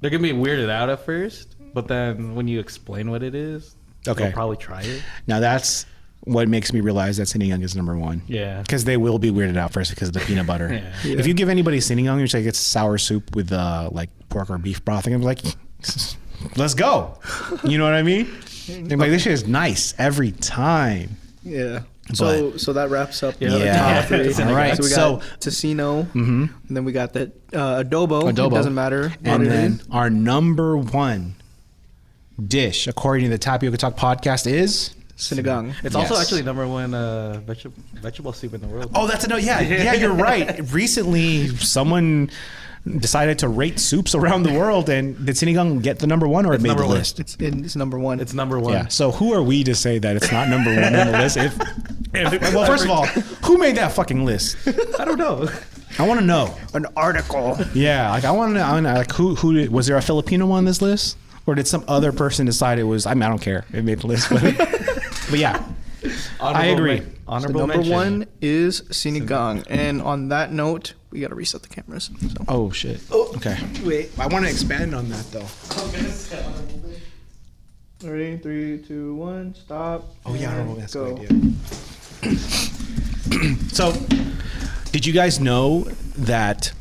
they're going to be weirded out at first, but then when you explain what it is, they'll probably try it.
Now that's what makes me realize that sinigang is number one.
Yeah.
Because they will be weirded out first because of the peanut butter.
Yeah.
If you give anybody sinigang, it's like it's sour soup with like pork or beef broth, and I'm like, let's go. You know what I mean? They're like, this shit is nice every time.
Yeah. So that wraps up the top three.
All right.
So we got tocino, and then we got the adobo. It doesn't matter.
And then our number one dish, according to the Tapioca Talk podcast, is
sinigang.
It's also actually number one vegetable soup in the world.
Oh, that's yeah, you're right. Recently, someone decided to rate soups around the world, and did sinigang get the number one, or it made the list?
It's number one.
It's number one.
Yeah. So who are we to say that it's not number one on the list? Well, first of all, who made that fucking list?
I don't know.
I want to know.
An article.
Yeah, like I want to know. Like who was there a Filipino on this list, or did some other person decide it was? I mean, I don't care. It made the list, but yeah. I agree.
Honorable number mention. One is sinigang, and on that note, we got to reset the cameras. So.
Oh shit. Oh, okay. Wait, I want to expand on that though.
Ready? 3, 2, 1. Stop.
Oh yeah, that's a good idea. So, did you guys know that?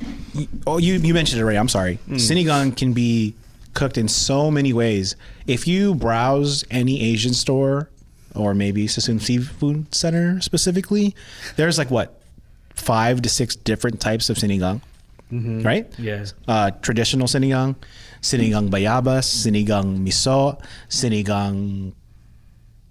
Oh, you mentioned it already. I'm sorry. Sinigang can be cooked in so many ways. If you browse any Asian store, or maybe Sassoon Seafood Center specifically, there's like 5 to 6 different types of sinigang, right?
Yes.
Traditional sinigang bayabas, sinigang miso, sinigang.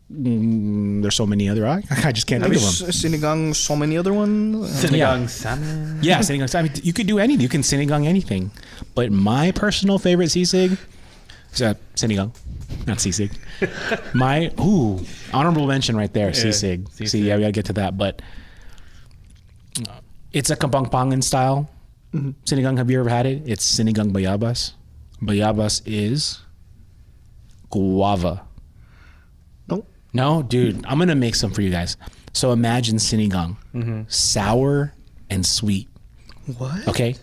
There's so many other. I just can't think of them.
Sinigang, so many other ones.
Sinigang salmon.
Yeah, sinigang salmon. You could do anything. You can sinigang anything. But my personal favorite sisig is sinigang. Not sisig. My honorable mention right there, sisig. See, yeah, we gotta get to that. But it's a Kapampangan style sinigang. Have you ever had it? It's sinigang bayabas. Bayabas is guava.
Nope.
No, dude. I'm gonna make some for you guys. So imagine sinigang, sour and sweet.
What?
Okay.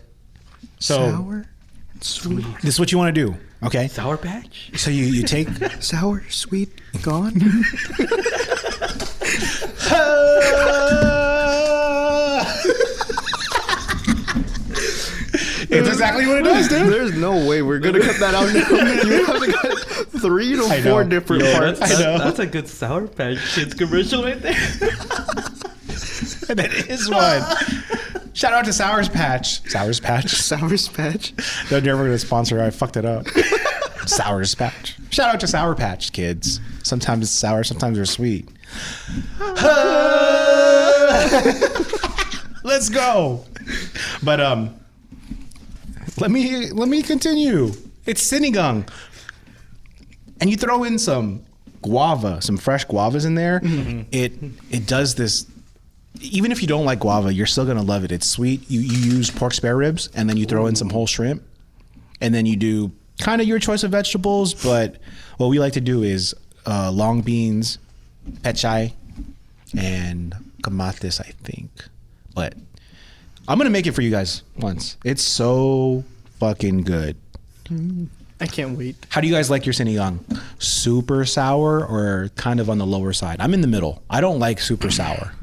So
sour and sweet.
This is what you want to do. Okay.
Sour Patch?
So you take
sour, sweet, gone.
It's exactly what it does, dude.
There's no way we're gonna cut that out. You have to cut 3 to 4 different parts.
That's a good Sour Patch Kids commercial right there.
That is one. Shout out to Sours Patch. Sours Patch.
Sours Patch.
They're never gonna sponsor. I fucked it up. Sours Patch. Shout out to Sour Patch Kids. Sometimes it's sour, sometimes they're sweet. Let's go. But let me continue. It's sinigang, and you throw in some guava, some fresh guavas in there. It does this. Even if you don't like guava, you're still gonna love it. It's sweet. You use pork spare ribs, and then you throw in some whole shrimp, and then you do kind of your choice of vegetables. But what we like to do is long beans, pechay, and kamatis, I think. But I'm gonna make it for you guys once. It's so fucking good.
I can't wait.
How do you guys like your sinigang? Super sour or kind of on the lower side? I'm in the middle. I don't like super sour.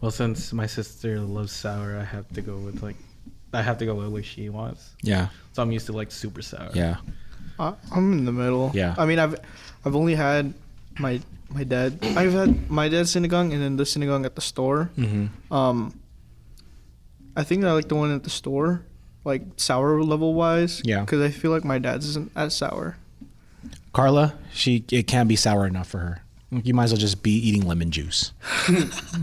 Well, since my sister loves sour, I have to go with what she wants.
Yeah.
So I'm used to like super sour.
Yeah.
I'm in the middle.
Yeah.
I mean, I've only had my dad. I've had my dad's sinigang and then the sinigang at the store. I think I like the one at the store, like sour level wise.
Yeah.
Because I feel like my dad's isn't as sour.
Carla, it can't be sour enough for her. You might as well just be eating lemon juice.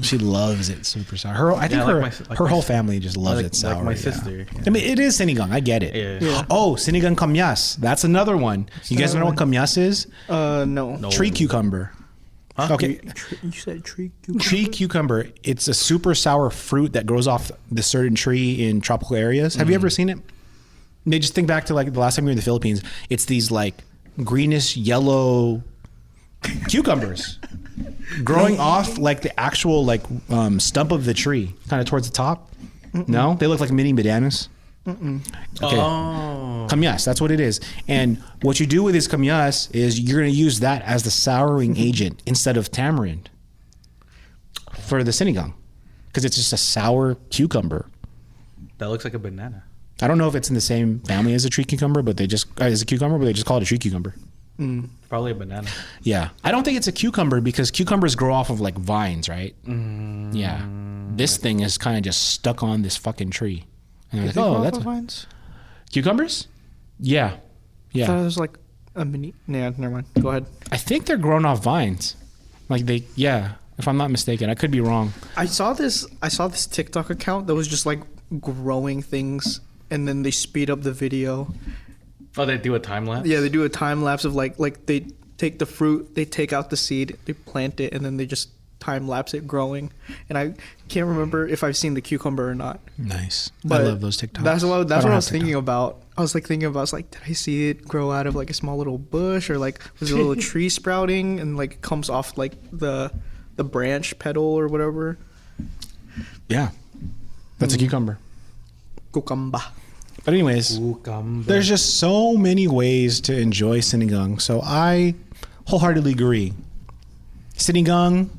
She loves it super sour. I think her whole family just loves it sour.
Like my sister.
I mean, it is sinigang. I get it.
Yeah.
Oh, sinigang kamyas. That's another one. You guys know what kamyas is?
No.
Tree cucumber.
Huh?
Okay.
You said tree cucumber?
Tree cucumber. It's a super sour fruit that grows off the certain tree in tropical areas. Have you ever seen it? They just think back to like the last time we were in the Philippines. It's these like greenish yellow cucumbers growing off like the actual like stump of the tree, kind of towards the top. No, they look like mini bananas. Okay.
Oh.
Kamyas, that's what it is. And what you do with this kamyas is you're going to use that as the souring agent instead of tamarind for the sinigang, because it's just a sour cucumber.
That looks like a banana.
I don't know if it's in the same family as a tree cucumber, but they just as a cucumber, but they just call it a tree cucumber.
Probably a banana.
Yeah. I don't think it's a cucumber because cucumbers grow off of like vines, right? Yeah. This thing is kind of just stuck on this fucking tree. And they're like, oh, that's
vines.
Cucumbers? Yeah.
I thought it was like a mini. Yeah, never mind. Go ahead.
I think they're grown off vines. Like if I'm not mistaken. I could be wrong.
I saw this TikTok account that was just like growing things, and then they speed up the video.
Oh, they do a time lapse?
Yeah, they do a time lapse of like they take the fruit, they take out the seed, they plant it, and then they just time lapse it growing. And I can't remember if I've seen the cucumber or not.
Nice.
But
I love those TikToks.
That's what I was thinking about. I was like, did I see it grow out of like a small little bush, or like was it a little tree sprouting and like comes off like the branch petal or whatever?
Yeah. That's a cucumber.
Cucumber.
But anyways, there's just so many ways to enjoy sinigang. So I wholeheartedly agree. Sinigang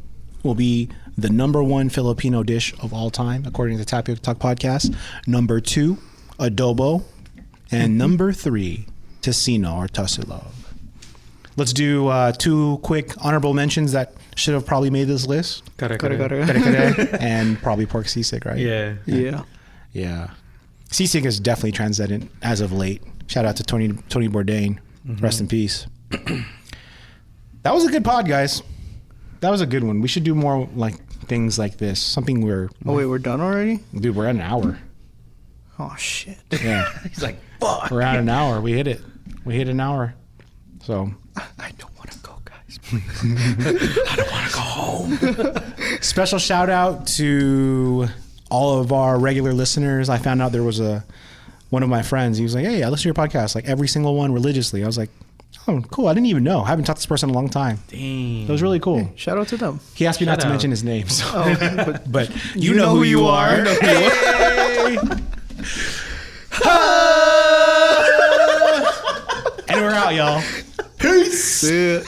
will be the number 1 Filipino dish of all time, according to the Tapioca Talk podcast. Number 2, adobo. And number 3, tocino or tasilog. Let's do 2 quick honorable mentions that should have probably made this list.
Kare.
And probably pork sisig, right?
Yeah.
Sisig is definitely transcendent as of late. Shout out to Tony Bourdain. Rest in peace. That was a good pod, guys. That was a good one. We should do more like things like this. Something
Oh wait, we're done already?
Dude, we're at an hour.
Oh shit.
Yeah.
He's like, fuck.
We're at an hour. We hit it. We hit an hour. So
I don't want to go, guys. Please.
I don't want to go home. Special shout out to all of our regular listeners. I found out there was one of my friends. He was like, hey, I listen to your podcast, like every single one religiously. I was like, oh, cool. I didn't even know. I haven't talked to this person in a long time.
Dang.
It was really cool.
Hey, shout out to them.
He asked me not to
Shout out.
mention his name. So. But
you know who you are.
Hey! And we're out, y'all. Peace.
See ya.